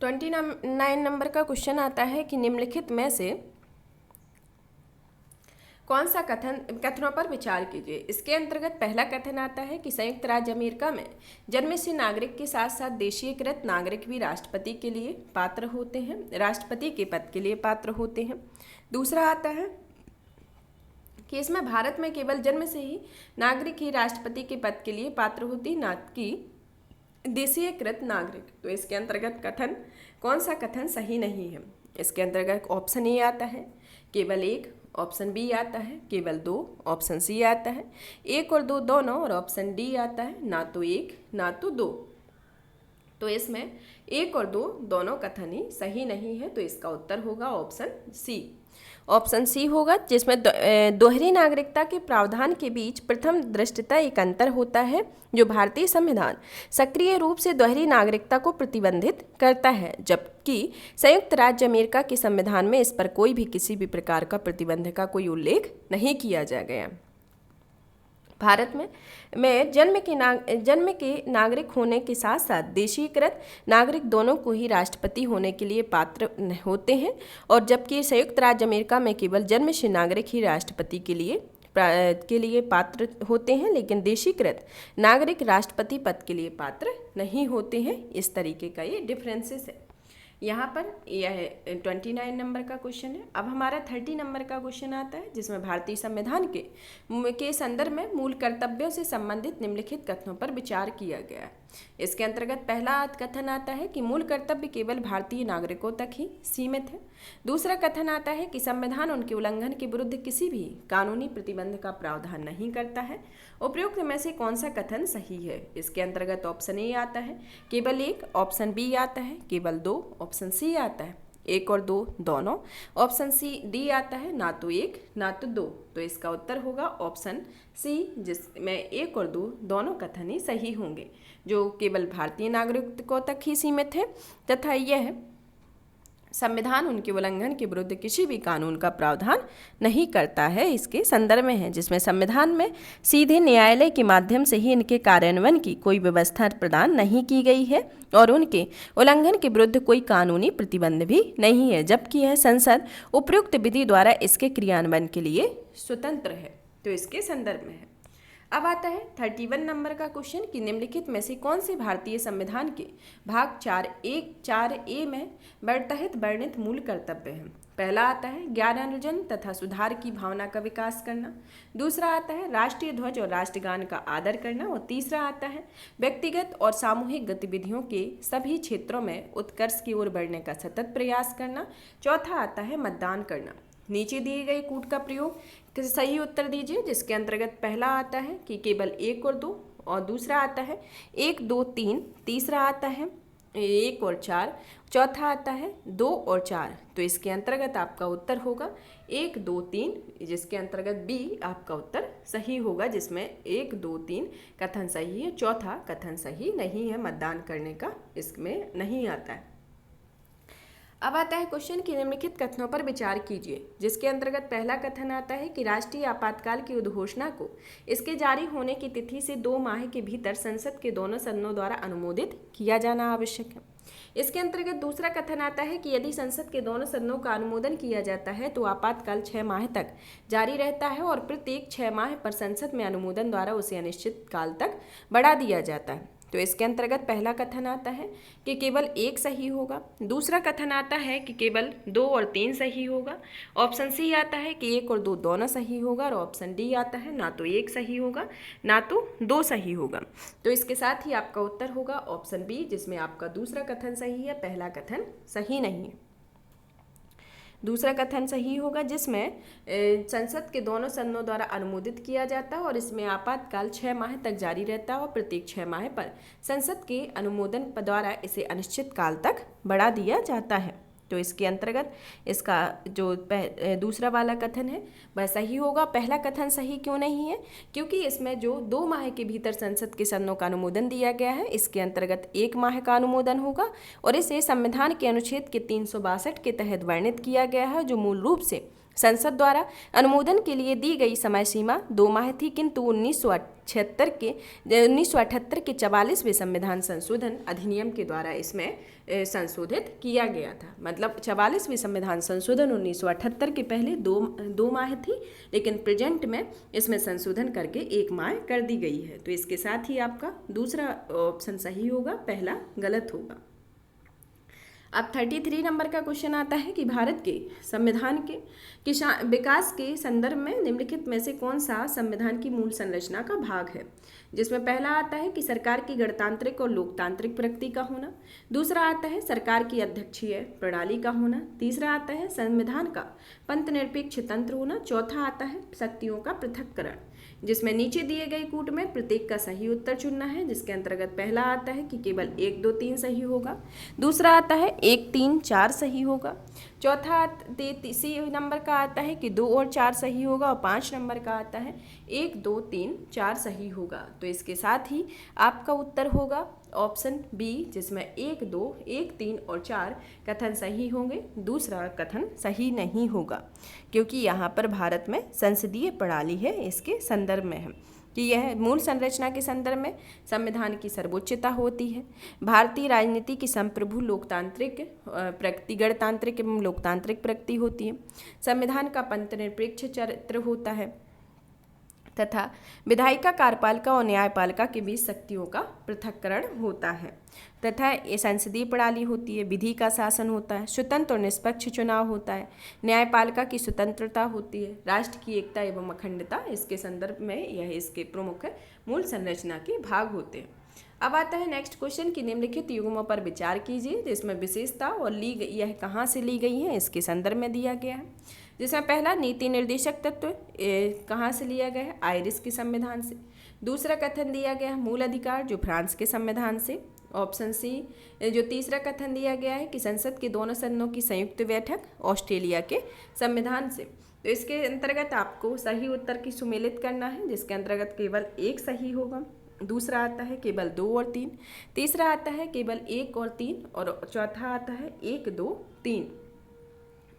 ट्वेंटी 29 नंबर का क्वेश्चन आता है कि निम्नलिखित में से कौन सा कथनों पर विचार कीजिए। इसके अंतर्गत पहला कथन आता है कि संयुक्त राज्य अमेरिका में जन्मसिद्ध नागरिक के साथ साथ देशीयकृत नागरिक भी राष्ट्रपति के लिए पात्र होते हैं, राष्ट्रपति के पद के लिए पात्र होते हैं। दूसरा आता है कि इसमें भारत में केवल जन्म से ही नागरिक ही राष्ट्रपति के पद के लिए पात्र होती, ना कि देशीयकृत नागरिक। तो इसके अंतर्गत कथन कौन सा कथन सही नहीं है? इसके अंतर्गत ऑप्शन ए आता है केवल 1, ऑप्शन बी आता है केवल 2, ऑप्शन सी आता है 1 और 2 दोनों और ऑप्शन डी आता है ना तो 1 ना तो 2। तो इसमें 1 और 2 दोनों कथन ही सही नहीं है, तो इसका उत्तर होगा ऑप्शन सी। ऑप्शन सी होगा, जिसमें दोहरी नागरिकता के प्रावधान के बीच प्रथम दृष्टया एक अंतर होता है जो भारतीय संविधान सक्रिय रूप से दोहरी नागरिकता को प्रतिबंधित करता है, जबकि संयुक्त राज्य अमेरिका के संविधान में इस पर कोई भी किसी भी प्रकार का प्रतिबंध का कोई उल्लेख नहीं किया जा गया। भारत में जन्म के नागरिक होने के साथ साथ देशीयकृत नागरिक दोनों को ही राष्ट्रपति होने के लिए पात्र होते हैं, और जबकि संयुक्त राज्य अमेरिका में केवल जन्मसिद्ध नागरिक ही राष्ट्रपति के लिए पात्र होते हैं, लेकिन देशीयकृत नागरिक राष्ट्रपति पद के लिए पात्र नहीं होते हैं। इस तरीके का ये डिफरेंसेस है। यहाँ पर यह 29 नंबर का क्वेश्चन है। अब हमारा 30 नंबर का क्वेश्चन आता है, जिसमें भारतीय संविधान के संदर्भ में मूल कर्तव्यों से संबंधित निम्नलिखित कथनों पर विचार किया गया है। इसके अंतर्गत पहला कथन आता है कि मूल कर्तव्य केवल भारतीय नागरिकों तक ही सीमित है। दूसरा कथन आता है कि संविधान उनके उल्लंघन के विरुद्ध किसी भी कानूनी प्रतिबंध का प्रावधान नहीं करता है। उपयुक्त में से कौन सा कथन सही है? इसके अंतर्गत ऑप्शन ए आता है केवल एक, ऑप्शन बी आता है केवल दो, ऑप्शन सी आता है एक और दो दोनों, ऑप्शन सी डी आता है ना तो एक ना तो दो। तो इसका उत्तर होगा ऑप्शन सी, जिसमें एक और दो दोनों कथन ही सही होंगे, जो केवल भारतीय नागरिकों तक ही सीमित है तथा यह संविधान उनके उल्लंघन के विरुद्ध किसी भी कानून का प्रावधान नहीं करता है। इसके संदर्भ में है जिसमें संविधान में सीधे न्यायालय के माध्यम से ही इनके कार्यान्वयन की कोई व्यवस्था प्रदान नहीं की गई है और उनके उल्लंघन के विरुद्ध कोई कानूनी प्रतिबंध भी नहीं है, जबकि यह संसद उपयुक्त विधि द्वारा इसके क्रियान्वयन के लिए स्वतंत्र है। तो इसके संदर्भ में है। अब आता है 31 नंबर का क्वेश्चन कि निम्नलिखित में से कौन से भारतीय संविधान के भाग 4(1)(4)(a) में तहत वर्णित मूल कर्तव्य हैं? पहला आता है ज्ञान अर्जन तथा सुधार की भावना का विकास करना। दूसरा आता है राष्ट्रीय ध्वज और राष्ट्रगान का आदर करना। और तीसरा आता है व्यक्तिगत और सामूहिक गतिविधियों के सभी क्षेत्रों में उत्कर्ष की ओर बढ़ने का सतत प्रयास करना। चौथा आता है मतदान करना। नीचे दिए गए कूट का प्रयोग सही उत्तर दीजिए, जिसके अंतर्गत पहला आता है कि केवल एक और दो, और दूसरा आता है एक दो तीन, तीसरा आता है एक और चार, चौथा आता है दो और चार। तो इसके अंतर्गत आपका उत्तर होगा एक दो तीन, जिसके अंतर्गत बी आपका उत्तर सही होगा, जिसमें एक दो तीन कथन सही है, चौथा कथन सही नहीं है, मतदान करने का इसमें नहीं आता है। अब आता है क्वेश्चन कि निम्नलिखित कथनों पर विचार कीजिए, जिसके अंतर्गत पहला कथन आता है कि राष्ट्रीय आपातकाल की उद्घोषणा को इसके जारी होने की तिथि से 2 माह के भीतर संसद के दोनों सदनों द्वारा अनुमोदित किया जाना आवश्यक है। इसके अंतर्गत दूसरा कथन आता है कि यदि संसद के दोनों सदनों का अनुमोदन किया जाता है तो आपातकाल 6 माह तक जारी रहता है और प्रत्येक 6 माह पर संसद में अनुमोदन द्वारा उसे अनिश्चित काल तक बढ़ा दिया जाता है। तो इसके अंतर्गत पहला कथन आता है कि केवल एक सही होगा। दूसरा कथन आता है कि केवल 2 और 3 सही होगा। ऑप्शन सी आता है कि 1 और 2 दोनों सही होगा। और ऑप्शन डी आता है ना तो 1 सही होगा ना तो 2 सही होगा। तो इसके साथ ही आपका उत्तर होगा ऑप्शन बी, जिसमें आपका दूसरा कथन सही है, पहला कथन सही नहीं है। दूसरा कथन सही होगा, जिसमें संसद के दोनों सदनों द्वारा अनुमोदित किया जाता है और इसमें आपातकाल 6 माह तक जारी रहता है और प्रत्येक 6 माह पर संसद के अनुमोदन द्वारा इसे अनिश्चित काल तक बढ़ा दिया जाता है। तो इसके अंतर्गत इसका जो दूसरा वाला कथन है वह सही होगा। पहला कथन सही क्यों नहीं है? क्योंकि इसमें जो 2 माह के भीतर संसद के सदनों का अनुमोदन दिया गया है, इसके अंतर्गत 1 माह का अनुमोदन होगा और इसे संविधान के अनुच्छेद के 362 के तहत वर्णित किया गया है, जो मूल रूप से संसद द्वारा अनुमोदन के लिए दी गई समय सीमा 2 माह थी, किंतु 1978 के 44वें संविधान संशोधन अधिनियम के द्वारा इसमें संशोधित किया गया था। मतलब 44वें संविधान संशोधन 1978 के पहले 2 माह थी, लेकिन प्रेजेंट में इसमें संशोधन करके 1 माह कर दी गई है। तो इसके साथ ही आपका दूसरा ऑप्शन सही होगा, पहला गलत होगा। अब 33 नंबर का क्वेश्चन आता है कि भारत के संविधान के विकास के संदर्भ में निम्नलिखित में से कौन सा संविधान की मूल संरचना का भाग है? जिसमें पहला आता है कि सरकार की गणतांत्रिक और लोकतांत्रिक प्रकृति का होना। दूसरा आता है सरकार की अध्यक्षीय प्रणाली का होना। तीसरा आता है संविधान का पंथनिरपेक्ष तंत्र होना। चौथा आता है शक्तियों का पृथक्करण, जिसमें नीचे दिए गए कूट में प्रत्येक का सही उत्तर चुनना है। जिसके अंतर्गत पहला आता है कि केवल 1 2 3 सही होगा। दूसरा आता है 1 3 4 सही होगा। चौथा सी नंबर का आता है कि 2 और 4 सही होगा। और 5 नंबर का आता है 1 2 3 4 सही होगा। तो इसके साथ ही आपका उत्तर होगा ऑप्शन बी, जिसमें 1 2 1 3 और 4 कथन सही होंगे। दूसरा कथन सही नहीं होगा, क्योंकि यहाँ पर भारत में संसदीय प्रणाली है, इसके संदर्भ में है कि यह मूल संरचना के संदर्भ में संविधान की सर्वोच्चता होती है। भारतीय राजनीति की संप्रभु लोकतांत्रिक प्रकृति, गणतांत्रिक एवं लोकतांत्रिक प्रकृति होती है। संविधान का पंथनिरपेक्ष चरित्र होता है तथा विधायिका, कार्यपालिका और न्यायपालिका के बीच शक्तियों का पृथक्करण होता है तथा ये संसदीय प्रणाली होती है। विधि का शासन होता है, स्वतंत्र और निष्पक्ष चुनाव होता है, न्यायपालिका की स्वतंत्रता होती है, राष्ट्र की एकता एवं अखंडता इसके संदर्भ में यह इसके प्रमुख मूल संरचना के भाग होते हैं। अब आता है नेक्स्ट क्वेश्चन कि निम्नलिखित युग्मों पर विचार कीजिए, जिसमें विशेषता और ली गई यह कहाँ से ली गई है इसके संदर्भ में दिया गया है। जिसमें पहला नीति निर्देशक तत्व कहाँ से लिया गया है, आयरिश के संविधान से। दूसरा कथन दिया गया है मूल अधिकार, जो फ्रांस के संविधान से। ऑप्शन सी जो तीसरा कथन दिया गया है कि संसद के दोनों सदनों की संयुक्त बैठक, ऑस्ट्रेलिया के संविधान से। तो इसके अंतर्गत आपको सही उत्तर की सुमेलित करना है, जिसके अंतर्गत केवल एक सही होगा। दूसरा आता है केवल 2 और 3, तीसरा आता है केवल 1 और 3, और चौथा आता है 1, 2, 3।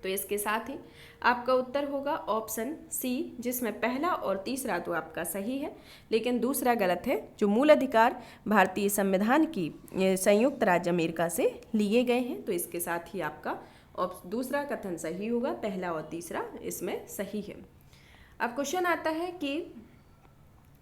तो इसके साथ ही आपका उत्तर होगा ऑप्शन सी, जिसमें पहला और तीसरा तो आपका सही है, लेकिन दूसरा गलत है। जो मूल अधिकार भारतीय संविधान की संयुक्त राज्य अमेरिका से लिए गए हैं, तो इसके साथ ही आपका दूसरा कथन सही होगा, पहला और तीसरा इसमें सही है। अब क्वेश्चन आता है कि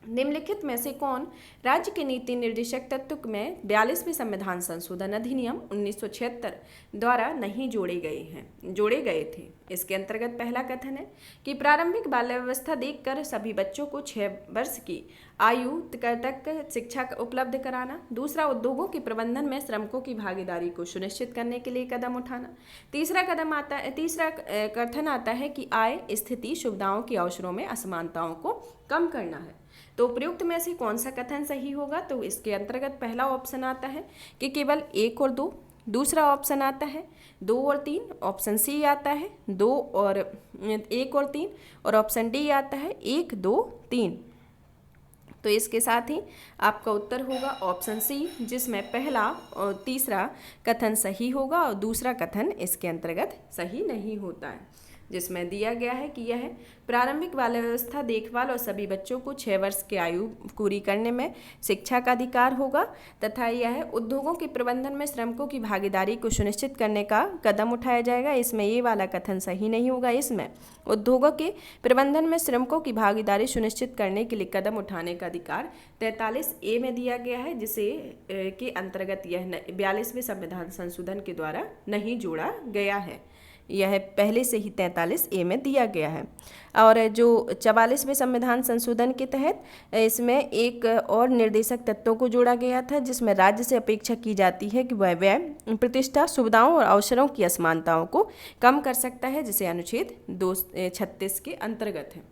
निम्नलिखित में से कौन राज्य के नीति निर्देशक तत्व में 42वें संविधान संशोधन अधिनियम 1976 द्वारा नहीं जोड़े गए थे। इसके अंतर्गत पहला कथन है कि प्रारंभिक बाल्य व्यवस्था देखकर सभी बच्चों को 6 वर्ष की आयु तक शिक्षा उपलब्ध कराना। दूसरा, उद्योगों के प्रबंधन में श्रमिकों की भागीदारी को सुनिश्चित करने के लिए कदम उठाना। तीसरा कथन आता है कि आय, स्थिति, सुविधाओं के अवसरों में असमानताओं को कम करना है। तो उपयुक्त में से कौन सा कथन सही होगा, तो इसके अंतर्गत पहला ऑप्शन आता है कि केवल 1 और 2, दूसरा ऑप्शन आता है 2 और 3, ऑप्शन सी आता है 1 और 3, और ऑप्शन डी आता है 1, 2, 3। तो इसके साथ ही आपका उत्तर होगा ऑप्शन सी, जिसमें पहला और तीसरा कथन सही होगा और दूसरा कथन इसके अंतर्गत सही नहीं होता है, जिसमें दिया गया है कि यह प्रारंभिक बाल्य व्यवस्था देखभाल और सभी बच्चों को 6 वर्ष की आयु पूरी करने में शिक्षा का अधिकार होगा, तथा यह उद्योगों के प्रबंधन में श्रमिकों की भागीदारी को सुनिश्चित करने का कदम उठाया जाएगा। इसमें ये वाला कथन सही नहीं होगा। इसमें उद्योगों के प्रबंधन में श्रमिकों की भागीदारी सुनिश्चित करने के लिए कदम उठाने का अधिकार 43A में दिया गया है, जिसे के अंतर्गत यह 42वें संविधान संशोधन के द्वारा नहीं जोड़ा गया है। यह पहले से ही 43A में दिया गया है। और जो 44वें संविधान संशोधन के तहत इसमें एक और निर्देशक तत्वों को जोड़ा गया था, जिसमें राज्य से अपेक्षा की जाती है कि वह व्यय, प्रतिष्ठा, सुविधाओं और अवसरों की असमानताओं को कम कर सकता है, जिसे अनुच्छेद 236 के अंतर्गत है।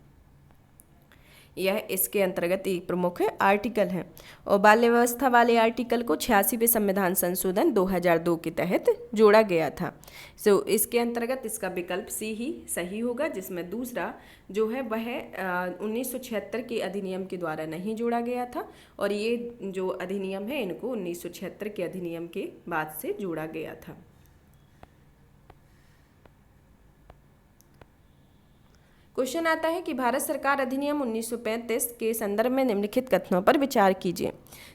यह इसके अंतर्गत एक प्रमुख आर्टिकल है, और बाल्य व्यवस्था वाले आर्टिकल को 86वें संविधान संशोधन 2002 के तहत जोड़ा गया था। इसके अंतर्गत इसका विकल्प सी ही सही होगा, जिसमें दूसरा जो है वह 1976 के अधिनियम के द्वारा नहीं जोड़ा गया था, और ये जो अधिनियम है इनको 1976 के अधिनियम के बाद से जोड़ा गया था। क्वेश्चन आता है कि भारत सरकार अधिनियम 1935 के संदर्भ में निम्नलिखित कथनों पर विचार कीजिए,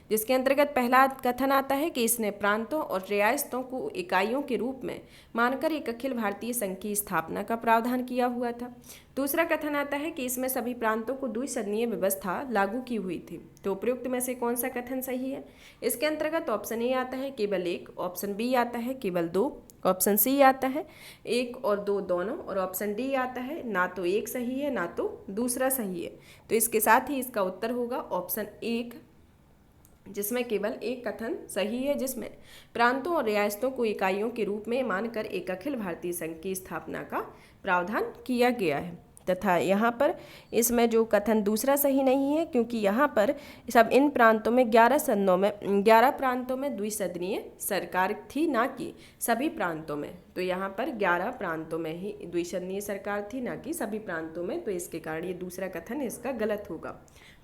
जिसके अंतर्गत पहला कथन आता है कि इसने प्रांतों और रियासतों को इकाइयों के रूप में मानकर एक अखिल भारतीय संघ की स्थापना का प्रावधान किया हुआ था। दूसरा कथन आता है कि इसमें सभी प्रांतों को द्विसदनीय व्यवस्था लागू की हुई थी। तो उपयुक्त में से कौन सा कथन सही है? इसके अंतर्गत ऑप्शन ए आता है केवल 1, ऑप्शन बी आता है केवल 2, ऑप्शन सी आता है 1 और 2 दोनों, और ऑप्शन डी आता है ना तो एक सही है ना तो दूसरा सही है। तो इसके साथ ही इसका उत्तर होगा ऑप्शन 1, जिसमें केवल एक कथन सही है, जिसमें प्रांतों और रियासतों को इकाइयों के रूप में मानकर एक अखिल भारतीय संघ की स्थापना का प्रावधान किया गया है। तथा यहाँ पर इसमें जो कथन दूसरा सही नहीं है, क्योंकि यहाँ पर सब इन प्रांतों में 11 प्रांतों में द्विसदनीय सरकार थी, ना कि सभी प्रांतों में। तो यहाँ पर 11 प्रांतों में ही द्विसदनीय सरकार थी, ना कि सभी प्रांतों में। तो इसके कारण ये दूसरा कथन इसका गलत होगा,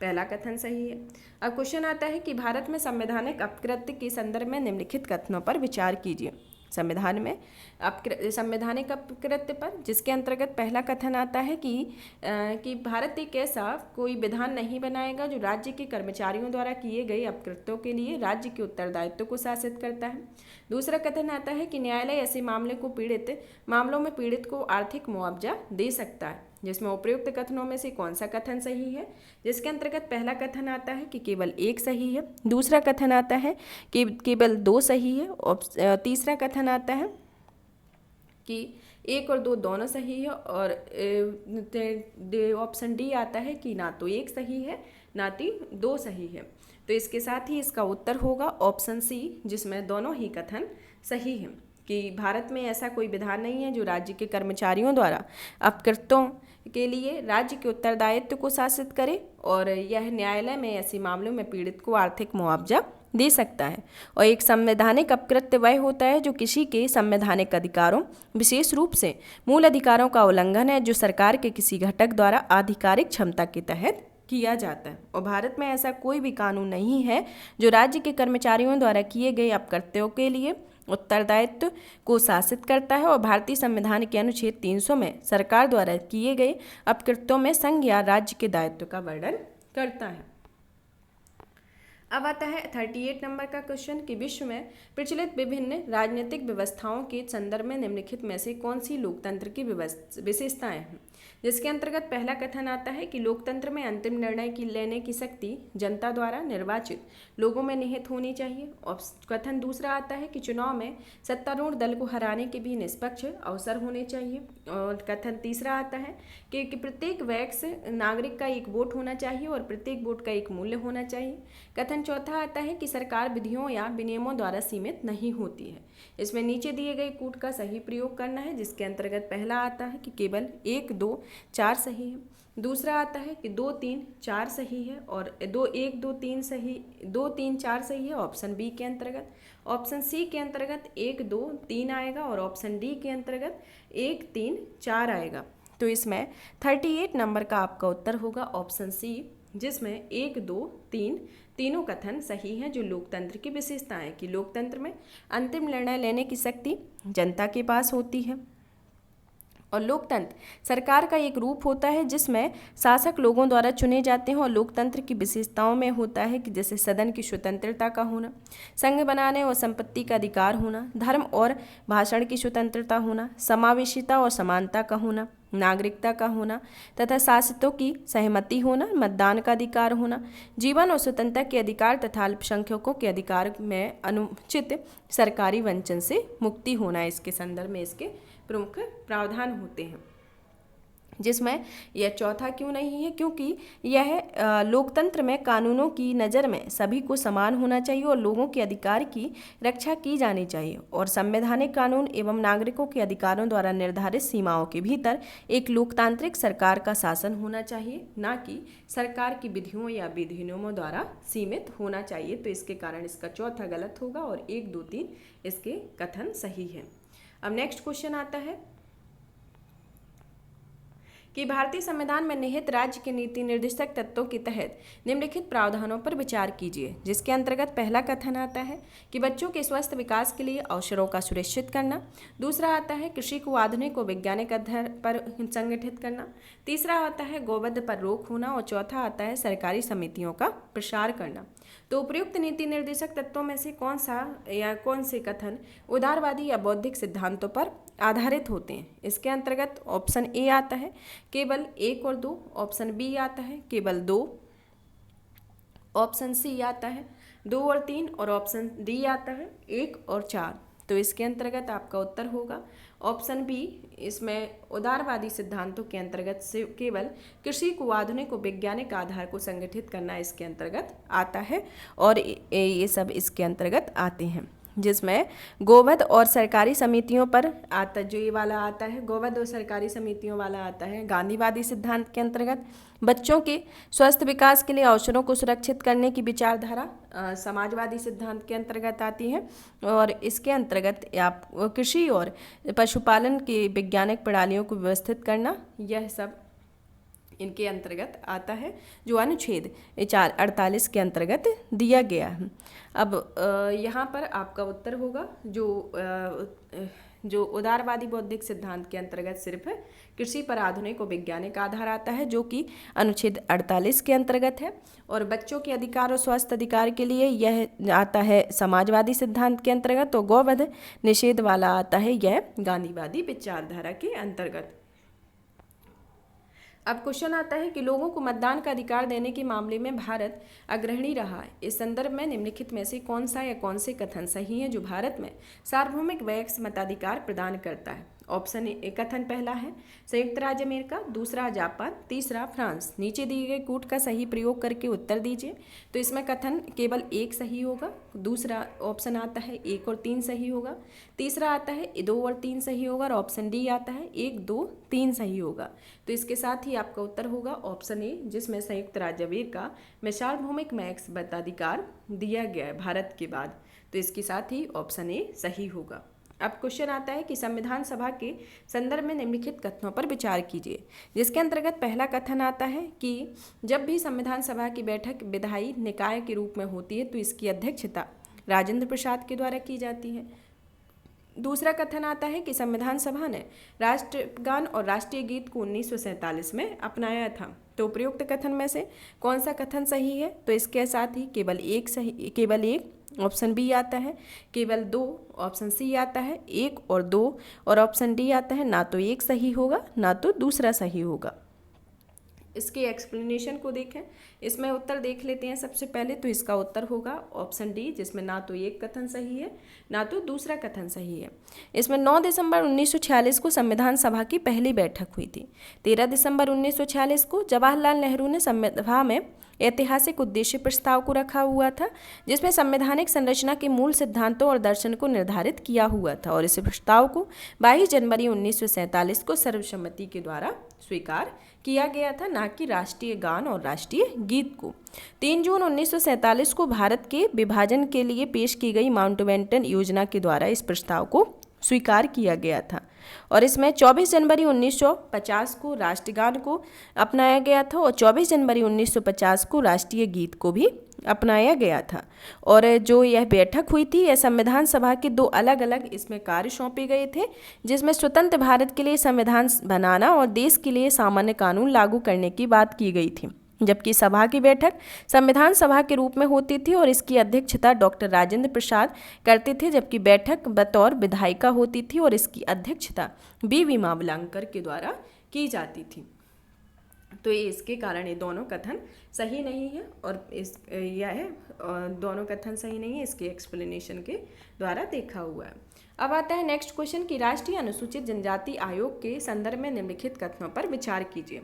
पहला कथन सही है। अब क्वेश्चन आता है कि भारत में संवैधानिक अपकृत्य के संदर्भ में निम्नलिखित कथनों पर विचार कीजिए। संविधान में संवैधानिक अपकृत्य पर, जिसके अंतर्गत पहला कथन आता है कि भारत एक ऐसा कोई विधान नहीं बनाएगा जो राज्य के कर्मचारियों द्वारा किए गए अपकृत्यों के लिए राज्य के उत्तरदायित्व को शासित करता है। दूसरा कथन आता है कि न्यायालय ऐसे मामलों में पीड़ित को आर्थिक मुआवजा दे सकता है, जिसमें उपयुक्त कथनों में से कौन सा कथन सही है? जिसके अंतर्गत पहला कथन आता है कि केवल 1 सही है, दूसरा कथन आता है कि केवल 2 सही है, और तीसरा कथन आता है कि 1 और 2 दोनों सही है, और ऑप्शन डी आता है कि ना तो 1 सही है ना तो 2 सही है। तो इसके साथ ही इसका उत्तर होगा ऑप्शन सी, जिसमें दोनों ही कथन सही हैं कि भारत में ऐसा कोई विधान नहीं है जो राज्य के कर्मचारियों द्वारा अपकृत्यों के लिए राज्य के उत्तरदायित्व को शासित करे, और यह न्यायालय में ऐसे मामलों में पीड़ित को आर्थिक मुआवजा दे सकता है। और एक संवैधानिक अपकृत्य वह होता है जो किसी के संवैधानिक अधिकारों, विशेष रूप से मूल अधिकारों का उल्लंघन है, जो सरकार के किसी घटक द्वारा आधिकारिक क्षमता के तहत किया जाता है। और भारत में ऐसा कोई भी कानून नहीं है जो राज्य के कर्मचारियों द्वारा किए गए अपकृत्यों के लिए उत्तरदायित्व को शासित करता है। और भारतीय संविधान के अनुच्छेद 300 में सरकार द्वारा किए गए अपकृत्यों में संघ या राज्य के दायित्व का वर्णन करता है। अब आता है 38 नंबर का क्वेश्चन कि विश्व में प्रचलित विभिन्न राजनीतिक व्यवस्थाओं के संदर्भ में निम्नलिखित में से कौन सी लोकतंत्र की विशेषताएं हैं, जिसके अंतर्गत पहला कथन आता है कि लोकतंत्र में अंतिम निर्णय की लेने की शक्ति जनता द्वारा निर्वाचित लोगों में निहित होनी चाहिए। और कथन दूसरा आता है कि चुनाव में सत्तारूढ़ दल को हराने के भी निष्पक्ष अवसर होने चाहिए। और कथन तीसरा आता है कि प्रत्येक वयस्क नागरिक का एक वोट होना चाहिए और प्रत्येक वोट का एक मूल्य होना चाहिए। कथन चौथा आता है कि सरकार विधियों या विनियमों द्वारा सीमित नहीं होती है। इसमें नीचे दिए गए कूट का सही प्रयोग करना है, जिसके अंतर्गत पहला आता है कि केवल 1, 2, 4 सही है। दूसरा आता है कि 2, 3, 4 सही है और 2, 1, 2, 3 सही, 2, 3, 4 सही है ऑप्शन बी के अंतर्गत। ऑप्शन सी के अंतर्गत 1, 2, 3 आएगा और ऑप्शन डी के अंतर्गत 1, 3, 4 आएगा। तो इसमें 38 नंबर का आपका उत्तर होगा ऑप्शन सी, जिसमें 1, 2, 3 तीनों कथन सही हैं, जो लोकतंत्र की विशेषताएं कि लोकतंत्र में अंतिम निर्णय लेने की शक्ति जनता के पास होती है। और लोकतंत्र सरकार का एक रूप होता है जिसमें शासक लोगों द्वारा चुने जाते हैं। और लोकतंत्र की विशेषताओं में होता है कि जैसे सदन की स्वतंत्रता का होना, संघ बनाने और संपत्ति का अधिकार होना, धर्म और भाषण की स्वतंत्रता होना, समावेशिता और समानता का होना, नागरिकता का होना तथा शासितों की सहमति होना, मतदान का अधिकार होना, जीवन और स्वतंत्रता के अधिकार तथा अल्पसंख्यकों के अधिकार में अनुचित सरकारी वंचन से मुक्ति होना इसके संदर्भ में इसके प्रमुख प्रावधान होते हैं। जिसमें यह चौथा क्यों नहीं है, क्योंकि यह लोकतंत्र में कानूनों की नज़र में सभी को समान होना चाहिए और लोगों के अधिकार की रक्षा की जानी चाहिए। और संवैधानिक कानून एवं नागरिकों के अधिकारों द्वारा निर्धारित सीमाओं के भीतर एक लोकतांत्रिक सरकार का शासन होना चाहिए, ना कि सरकार की विधियों या विधिनियमों द्वारा सीमित होना चाहिए। तो इसके कारण इसका चौथा गलत होगा और 1, 2, 3 इसके कथन सही है। अब नेक्स्ट क्वेश्चन आता है कि भारतीय संविधान में निहित राज्य के नीति निर्देशक तत्वों के तहत निम्नलिखित प्रावधानों पर विचार कीजिए, जिसके अंतर्गत पहला कथन आता है कि बच्चों के स्वस्थ विकास के लिए अवसरों का सुनिश्चित करना। दूसरा आता है कृषि को आधुनिक और वैज्ञानिक आधार पर संगठित करना। तीसरा आता है गोवध पर रोक होना और चौथा आता है सरकारी समितियों का प्रसार करना। तो उपयुक्त नीति निर्देशक तत्वों में से कौन सा या कौन से कथन उदारवादी या बौद्धिक सिद्धांतों पर आधारित होते हैं? इसके अंतर्गत ऑप्शन ए आता है केवल 1 और 2, ऑप्शन बी आता है केवल 2, ऑप्शन सी आता है 2 और 3 और ऑप्शन डी आता है 1 और 4। तो इसके अंतर्गत आपका उत्तर होगा ऑप्शन बी। इसमें उदारवादी सिद्धांतों के अंतर्गत से केवल कृषि को आधुनिक और वैज्ञानिक आधार को संगठित करना इसके अंतर्गत आता है और ये सब इसके अंतर्गत आते हैं। जिसमें गोवध और सरकारी समितियों पर आता, जो ये वाला आता है गोवध और सरकारी समितियों वाला आता है गांधीवादी सिद्धांत के अंतर्गत। बच्चों के स्वस्थ विकास के लिए अवसरों को सुरक्षित करने की विचारधारा समाजवादी सिद्धांत के अंतर्गत आती है और इसके अंतर्गत आप कृषि और पशुपालन की वैज्ञानिक प्रणालियों को व्यवस्थित करना, यह सब इनके अंतर्गत आता है जो अनुच्छेद 48 के अंतर्गत दिया गया है। अब यहाँ पर आपका उत्तर होगा जो उदारवादी बौद्धिक सिद्धांत के अंतर्गत सिर्फ कृषि पर आधुनिक और वैज्ञानिक आधार आता है, जो कि अनुच्छेद 48 के अंतर्गत है। और बच्चों के अधिकार और स्वास्थ्य अधिकार के लिए यह आता है समाजवादी सिद्धांत के अंतर्गत। तो गौवध निषेध वाला आता है यह गांधीवादी विचारधारा के अंतर्गत। अब क्वेश्चन आता है कि लोगों को मतदान का अधिकार देने के मामले में भारत अग्रणी रहा है। इस संदर्भ में निम्नलिखित में से कौन सा या कौन से कथन सही है जो भारत में सार्वभौमिक वयस्क मताधिकार प्रदान करता है? ऑप्शन कथन पहला है संयुक्त राज्य अमेरिका, दूसरा जापान, तीसरा फ्रांस। नीचे दिए गए कूट का सही प्रयोग करके उत्तर दीजिए। तो इसमें कथन केवल एक सही होगा, दूसरा ऑप्शन आता है 1 और 3 सही होगा, तीसरा आता है 2 और 3 सही होगा, और ऑप्शन डी आता है 1, 2, 3 सही होगा। तो इसके साथ ही आपका उत्तर होगा ऑप्शन ए, जिसमें संयुक्त राज्य अमेरिका में सार्वभौमिक मताधिकार दिया गया है भारत के बाद। तो इसके साथ ही ऑप्शन ए सही होगा। अब क्वेश्चन आता है कि संविधान सभा के संदर्भ में निम्नलिखित कथनों पर विचार कीजिए, जिसके अंतर्गत पहला कथन आता है कि जब भी संविधान सभा की बैठक विधायी निकाय के रूप में होती है तो इसकी अध्यक्षता राजेंद्र प्रसाद के द्वारा की जाती है। दूसरा कथन आता है कि संविधान सभा ने राष्ट्रगान और राष्ट्रीय गीत को 1947 में अपनाया था। तो प्रयुक्त कथन में से कौन सा कथन सही है? तो इसके साथ ही केवल एक ऑप्शन बी आता है, केवल 2 ऑप्शन सी आता है, 1 और 2, और ऑप्शन डी आता है ना तो एक सही होगा ना तो दूसरा सही होगा। इसके एक्सप्लेनेशन को देखें, इसमें उत्तर देख लेते हैं सबसे पहले। तो इसका उत्तर होगा ऑप्शन डी, जिसमें ना तो एक कथन सही है ना तो दूसरा कथन सही है। इसमें 9 दिसंबर 1946 को संविधान सभा की पहली बैठक हुई थी। 13 दिसंबर 1946 को जवाहरलाल नेहरू ने सभा में ऐतिहासिक उद्देश्य प्रस्ताव को रखा हुआ था, जिसमें संवैधानिक संरचना के मूल सिद्धांतों और दर्शन को निर्धारित किया हुआ था, और इस प्रस्ताव को 22 जनवरी 1947 को सर्वसम्मति के द्वारा स्वीकार किया गया था, ना कि राष्ट्रीय गान और राष्ट्रीय गीत को। 3 जून 1947 को भारत के विभाजन के लिए पेश की गई माउंटबेटन योजना के द्वारा इस प्रस्ताव को स्वीकार किया गया था, और इसमें 24 जनवरी 1950 को राष्ट्रगान को अपनाया गया था, और 24 जनवरी 1950 को राष्ट्रीय गीत को भी अपनाया गया था। और जो यह बैठक हुई थी, यह संविधान सभा के 2 अलग अलग इसमें कार्य सौंपे गए थे, जिसमें स्वतंत्र भारत के लिए संविधान बनाना और देश के लिए सामान्य कानून लागू करने की बात की गई थी, जबकि सभा की बैठक संविधान सभा के रूप में होती थी और इसकी अध्यक्षता डॉक्टर राजेंद्र प्रसाद करते थे, जबकि बैठक बतौर विधायिका होती थी और इसकी अध्यक्षता बी मावलंकर के द्वारा की जाती थी। तो ये इसके कारण ये दोनों कथन सही नहीं है, और दोनों कथन सही नहीं है, इसके एक्सप्लेनेशन के द्वारा देखा हुआ है। अब आता है नेक्स्ट क्वेश्चन कि राष्ट्रीय अनुसूचित जनजाति आयोग के संदर्भ में निम्नलिखित कथनों पर विचार कीजिए,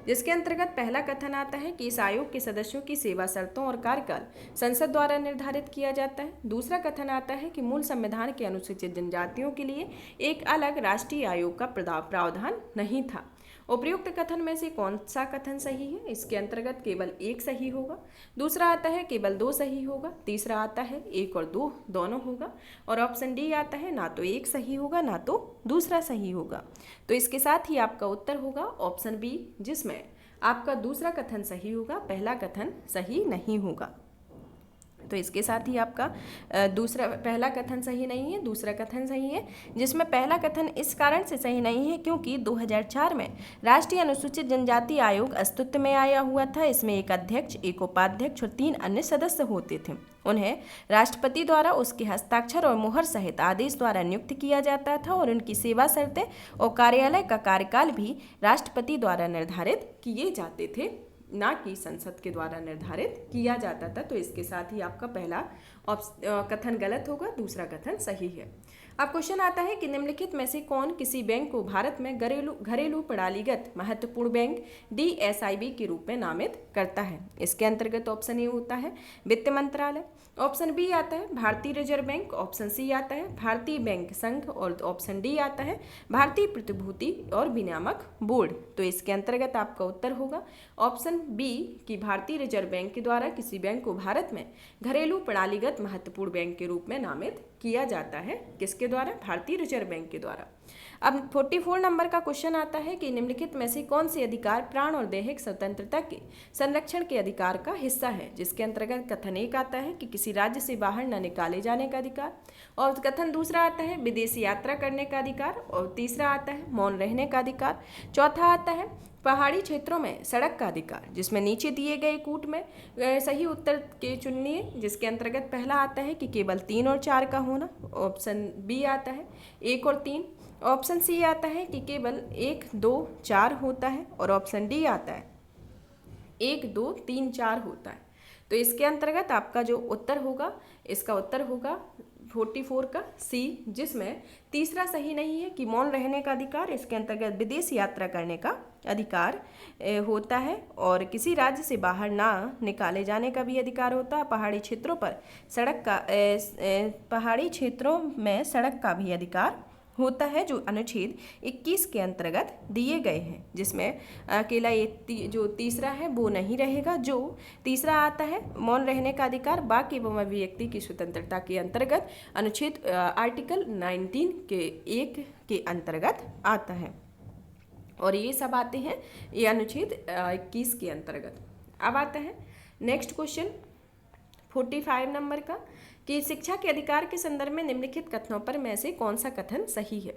जिसके अंतर्गत पहला कथन आता है कि इस आयोग के सदस्यों की सेवा शर्तों और कार्यकाल संसद द्वारा निर्धारित किया जाता है। दूसरा कथन आता है कि मूल संविधान के अनुसूचित जनजातियों के लिए एक अलग राष्ट्रीय आयोग का प्रावधान नहीं था। उपयुक्त कथन में से कौन सा कथन सही है? इसके अंतर्गत केवल एक सही होगा, दूसरा आता है केवल 2 सही होगा, तीसरा आता है 1 और 2 दोनों होगा, और ऑप्शन डी आता है ना तो एक सही होगा ना तो दूसरा सही होगा। तो इसके साथ ही आपका उत्तर होगा ऑप्शन बी, जिसमें आपका दूसरा कथन सही होगा, पहला कथन सही नहीं होगा। तो इसके साथ ही आपका पहला कथन सही नहीं है, दूसरा कथन सही है, जिसमें पहला कथन इस कारण से सही नहीं है क्योंकि 2004 में राष्ट्रीय अनुसूचित जनजाति आयोग अस्तित्व में आया हुआ था। इसमें एक अध्यक्ष, एक उपाध्यक्ष और 3 अन्य सदस्य होते थे। उन्हें राष्ट्रपति द्वारा उसके हस्ताक्षर और मुहर सहित आदेश द्वारा नियुक्त किया जाता था, और उनकी सेवा शर्तें और कार्यालय का कार्यकाल भी राष्ट्रपति द्वारा निर्धारित किए जाते थे, ना कि संसद के द्वारा निर्धारित किया जाता था। तो इसके साथ ही आपका पहला कथन गलत होगा, दूसरा कथन सही है। अब क्वेश्चन आता है कि निम्नलिखित में से कौन किसी बैंक को भारत में घरेलू प्रणालीगत महत्वपूर्ण बैंक DSIB के रूप में नामित करता है? इसके अंतर्गत ऑप्शन ए होता है वित्त मंत्रालय, ऑप्शन बी आता है भारतीय रिजर्व बैंक, ऑप्शन सी आता है भारतीय बैंक संघ, और ऑप्शन डी आता है भारतीय प्रतिभूति और विनियामक बोर्ड। तो इसके अंतर्गत आपका उत्तर होगा ऑप्शन बी कि भारतीय रिजर्व बैंक के द्वारा किसी बैंक को भारत में घरेलू प्रणालीगत महत्वपूर्ण बैंक के रूप में नामित किया जाता है। किसके द्वारा? भारतीय रिजर्व बैंक के द्वारा। अब 44 नंबर का क्वेश्चन आता है कि निम्नलिखित में से कौन से अधिकार प्राण और दैहिक स्वतंत्रता के संरक्षण के अधिकार का हिस्सा है? जिसके अंतर्गत कथन एक आता है कि किसी राज्य से बाहर न निकाले जाने का अधिकार, और कथन दूसरा आता है विदेशी यात्रा करने का अधिकार, और तीसरा आता है मौन रहने का अधिकार, चौथा आता है पहाड़ी क्षेत्रों में सड़क का अधिकार। जिसमें नीचे दिए गए कूट में सही उत्तर के चुनिए, जिसके अंतर्गत पहला आता है कि केवल 3 और 4 का होना, ऑप्शन बी आता है 1 और 3, ऑप्शन सी आता है कि केवल 1, 2, 4 होता है, और ऑप्शन डी आता है 1, 2, 3, 4 होता है। तो इसके अंतर्गत आपका जो उत्तर होगा, इसका उत्तर होगा 44 का सी, जिसमें तीसरा सही नहीं है कि मौन रहने का अधिकार, इसके अंतर्गत विदेश यात्रा करने का अधिकार होता है और किसी राज्य से बाहर ना निकाले जाने का भी अधिकार होता है। पहाड़ी क्षेत्रों पर पहाड़ी क्षेत्रों में सड़क का भी अधिकार होता है, जो अनुच्छेद 21 के अंतर्गत दिए गए हैं, जिसमें अकेला ये जो तीसरा है वो नहीं रहेगा। जो तीसरा आता है मौन रहने का अधिकार बाकी एवं अभिव्यक्ति की स्वतंत्रता के अंतर्गत अनुच्छेद आर्टिकल 19 के 1 के अंतर्गत आता है और ये सब आते हैं ये अनुच्छेद 21 के अंतर्गत। अब आता है नेक्स्ट क्वेश्चन 45 नंबर का कि शिक्षा के अधिकार के संदर्भ में निम्नलिखित कथनों पर में से कौन सा कथन सही है।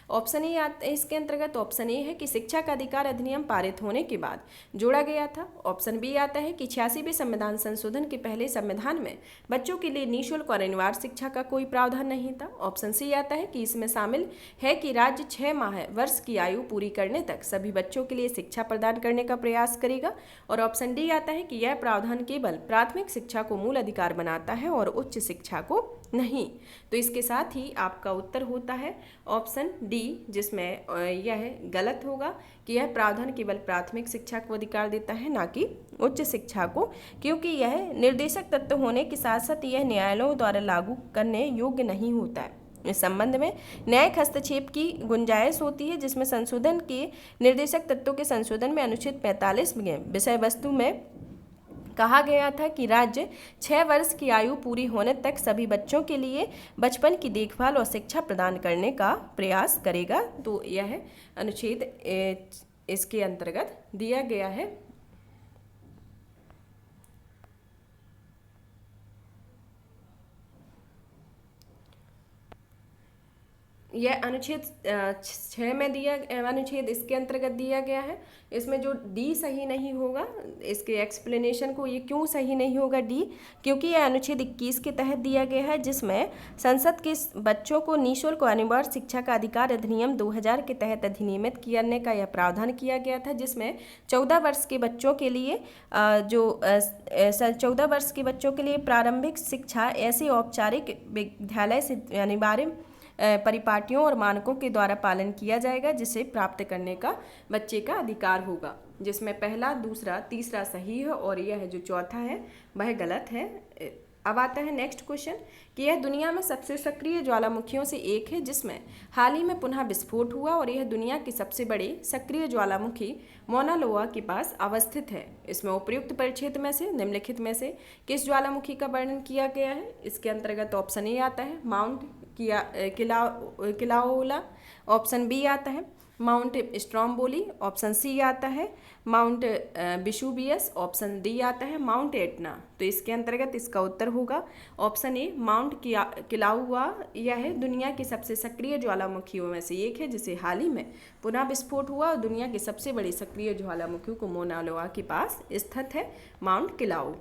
ऑप्शन ए आता है इसके अंतर्गत, ऑप्शन ए है कि शिक्षा का अधिकार अधिनियम पारित होने के बाद जोड़ा गया था। ऑप्शन बी आता है कि 86वें संविधान संशोधन के पहले संविधान में बच्चों के लिए निःशुल्क और अनिवार्य शिक्षा का कोई प्रावधान नहीं था। ऑप्शन सी आता है कि इसमें शामिल है कि राज्य 6 वर्ष की आयु पूरी करने तक सभी बच्चों के लिए शिक्षा प्रदान करने का प्रयास करेगा। और ऑप्शन डी आता है कि यह प्रावधान केवल प्राथमिक शिक्षा को मूल अधिकार बनाता है और उच्च शिक्षा को नहीं। तो इसके साथ ही आपका उत्तर होता है ऑप्शन डी, जिसमें यह गलत होगा कि यह प्रावधान केवल प्राथमिक शिक्षा को अधिकार देता है ना कि उच्च शिक्षा को, क्योंकि यह निर्देशक तत्व होने के साथ साथ यह न्यायालयों द्वारा लागू करने योग्य नहीं होता है। इस संबंध में न्यायिक हस्तक्षेप की गुंजाइश होती है, जिसमें संशोधन के निर्देशक तत्वों के संशोधन में अनुच्छेद 45 में विषय वस्तु में कहा गया था कि राज्य 6 वर्ष की आयु पूरी होने तक सभी बच्चों के लिए बचपन की देखभाल और शिक्षा प्रदान करने का प्रयास करेगा। तो यह अनुच्छेद इसके अंतर्गत दिया गया है। यह अनुच्छेद 6 में दिया अनुच्छेद इसके अंतर्गत दिया गया है। इसमें जो डी सही नहीं होगा, इसके एक्सप्लेनेशन को ये क्यों सही नहीं होगा डी, क्योंकि यह अनुच्छेद 21 के तहत दिया गया है, जिसमें संसद के बच्चों को निःशुल्क और अनिवार्य शिक्षा का अधिकार अधिनियम 2000 के तहत अधिनियमित करने का यह प्रावधान किया गया था, जिसमें 14 वर्ष के बच्चों के लिए 14 वर्ष के बच्चों के लिए प्रारंभिक शिक्षा ऐसे औपचारिक विद्यालय से अनिवार्य परिपाटियों और मानकों के द्वारा पालन किया जाएगा, जिसे प्राप्त करने का बच्चे का अधिकार होगा, जिसमें पहला, दूसरा, तीसरा सही है और यह जो चौथा है वह गलत है। अब आता है नेक्स्ट क्वेश्चन कि यह दुनिया में सबसे सक्रिय ज्वालामुखियों से एक है, जिसमें हाल ही में पुनः विस्फोट हुआ और यह दुनिया की सबसे बड़ी सक्रिय ज्वालामुखी मौना लोआ के पास अवस्थित है। इसमें उपयुक्त परिक्षेत्र में से निम्नलिखित में से किस ज्वालामुखी का वर्णन किया गया है। इसके अंतर्गत ऑप्शन ए आता है माउंट किलाउला, ऑप्शन बी आता है माउंट स्ट्रोम्बोली, ऑप्शन सी आता है माउंट विशुवियस, ऑप्शन डी आता है माउंट एटना। तो इसके अंतर्गत इसका उत्तर होगा ऑप्शन ए माउंट किलाउआ। यह दुनिया की सबसे सक्रिय ज्वालामुखियों में से एक है, जिसे हाल ही में पुनः विस्फोट हुआ और दुनिया की सबसे बड़ी सक्रिय ज्वालामुखियों को मौना लोआ के पास स्थित है माउंट किलाउ।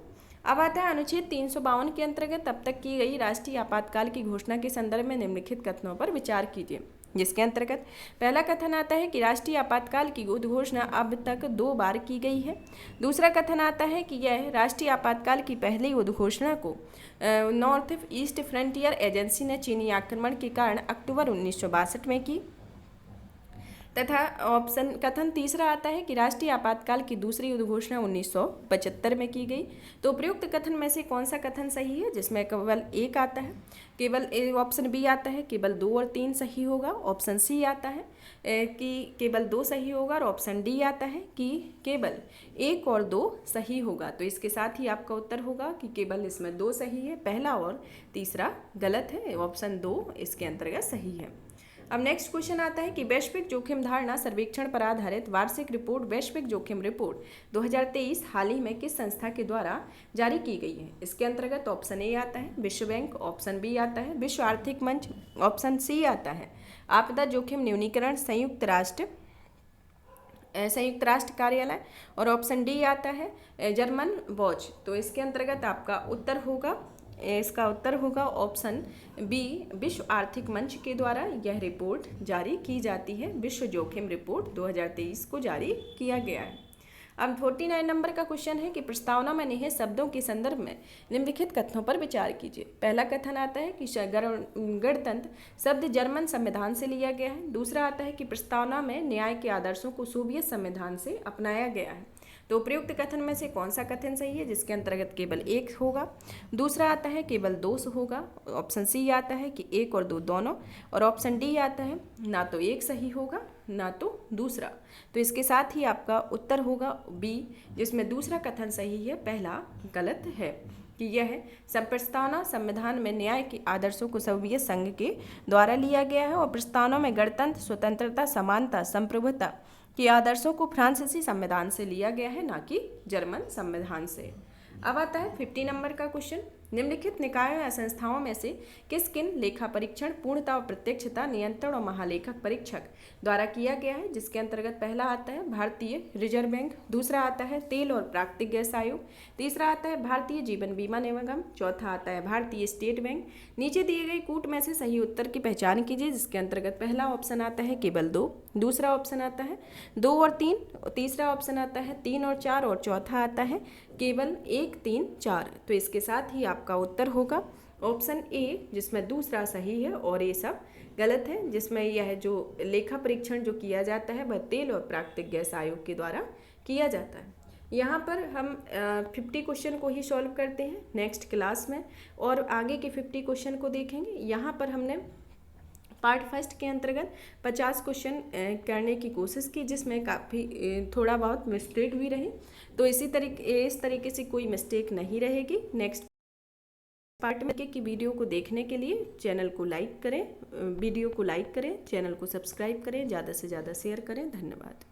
अब आता है अनुच्छेद 352 के अंतर्गत तब तक की गई राष्ट्रीय आपातकाल की घोषणा के संदर्भ में निम्नलिखित कथनों पर विचार कीजिए, जिसके अंतर्गत पहला कथन आता है कि राष्ट्रीय आपातकाल की उद्घोषणा अब तक 2 बार की गई है। दूसरा कथन आता है कि यह राष्ट्रीय आपातकाल की पहली उद्घोषणा को नॉर्थ ईस्ट फ्रंटियर एजेंसी ने चीनी आक्रमण के कारण अक्टूबर 1962 में की। तथा कथन तीसरा आता है कि राष्ट्रीय आपातकाल की दूसरी उद्घोषणा 1975 में की गई। तो उपयुक्त कथन में से कौन सा कथन सही है, जिसमें केवल एक आता है, केवल ऑप्शन बी आता है केवल 2 और 3 सही होगा, ऑप्शन सी आता है कि केवल 2 सही होगा और ऑप्शन डी आता है कि केवल 1 और 2 सही होगा। तो इसके साथ ही आपका उत्तर होगा कि केवल इसमें 2 सही है, पहला और तीसरा गलत है, ऑप्शन 2 इसके अंतर्गत सही है। अब नेक्स्ट क्वेश्चन आता है कि वैश्विक जोखिम धारणा सर्वेक्षण पर आधारित वार्षिक रिपोर्ट वैश्विक जोखिम रिपोर्ट 2023 हाल ही में किस संस्था के द्वारा जारी की गई है। इसके अंतर्गत ऑप्शन ए आता है विश्व बैंक, ऑप्शन बी आता है विश्व आर्थिक मंच, ऑप्शन सी आता है आपदा जोखिम न्यूनीकरण संयुक्त राष्ट्र कार्यालय और ऑप्शन डी आता है जर्मन वॉच। तो इसके अंतर्गत आपका उत्तर होगा, इसका उत्तर होगा ऑप्शन बी विश्व आर्थिक मंच के द्वारा यह रिपोर्ट जारी की जाती है। विश्व जोखिम रिपोर्ट 2023 को जारी किया गया है। अब 49 नंबर का क्वेश्चन है कि प्रस्तावना में निहित शब्दों के संदर्भ में निम्नलिखित कथनों पर विचार कीजिए। पहला कथन आता है कि गणतंत्र शब्द जर्मन संविधान से लिया गया है। दूसरा आता है कि प्रस्तावना में न्याय के आदर्शों को सोवियत संविधान से अपनाया गया है। तो उपयुक्त कथन में से कौन सा कथन सही है, जिसके अंतर्गत केवल एक होगा। दूसरा आता है केवल दो होगा। ऑप्शन सी आता है कि एक और दो दोनों, और ऑप्शन डी आता है ना तो एक सही होगा ना तो दूसरा। तो इसके साथ ही आपका उत्तर होगा बी, जिसमें दूसरा कथन सही है, पहला गलत है कि यह सब प्रस्तावना संविधान में न्याय के आदर्शों को सोवियत संघ के द्वारा लिया गया है और प्रस्तावना में गणतंत्र, स्वतंत्रता, समानता, संप्रभुता के आदर्शों को फ्रांसीसी संविधान से लिया गया है, ना कि जर्मन संविधान से। अब आता है 50 नंबर का क्वेश्चन। निम्नलिखित निकायों या संस्थाओं में से किस किन लेखा परीक्षण पूर्णता और प्रत्यक्षता, नियंत्रण और महालेखक परीक्षक द्वारा किया गया है, जिसके अंतर्गत पहला आता है भारतीय रिजर्व बैंक, दूसरा आता है तेल और प्राकृतिक गैस आयोग, तीसरा आता है भारतीय जीवन बीमा निगम, चौथा आता है भारतीय स्टेट बैंक। नीचे दिए गए कूट में से सही उत्तर की पहचान कीजिए, जिसके अंतर्गत पहला ऑप्शन आता है केवल दो, दूसरा ऑप्शन आता है 2 और 3, तीसरा ऑप्शन आता है 3 और 4 और चौथा आता है केवल 1, 3, 4। तो इसके साथ ही आपका उत्तर होगा ऑप्शन ए, जिसमें दूसरा सही है और ये सब गलत है, जिसमें यह जो लेखा परीक्षण जो किया जाता है वह तेल और प्राकृतिक गैस आयोग के द्वारा किया जाता है। यहाँ पर हम 50 क्वेश्चन को ही सॉल्व करते हैं नेक्स्ट क्लास में, और आगे के 50 क्वेश्चन को देखेंगे। यहाँ पर हमने पार्ट फर्स्ट के अंतर्गत 50 क्वेश्चन करने की कोशिश की, जिसमें काफ़ी थोड़ा बहुत मिस्टेक भी रही। तो इस तरीके से कोई मिस्टेक नहीं रहेगी। नेक्स्ट पार्ट में की वीडियो को देखने के लिए चैनल को लाइक करें, वीडियो को लाइक करें, चैनल को सब्सक्राइब करें, ज़्यादा से ज़्यादा शेयर करें। धन्यवाद।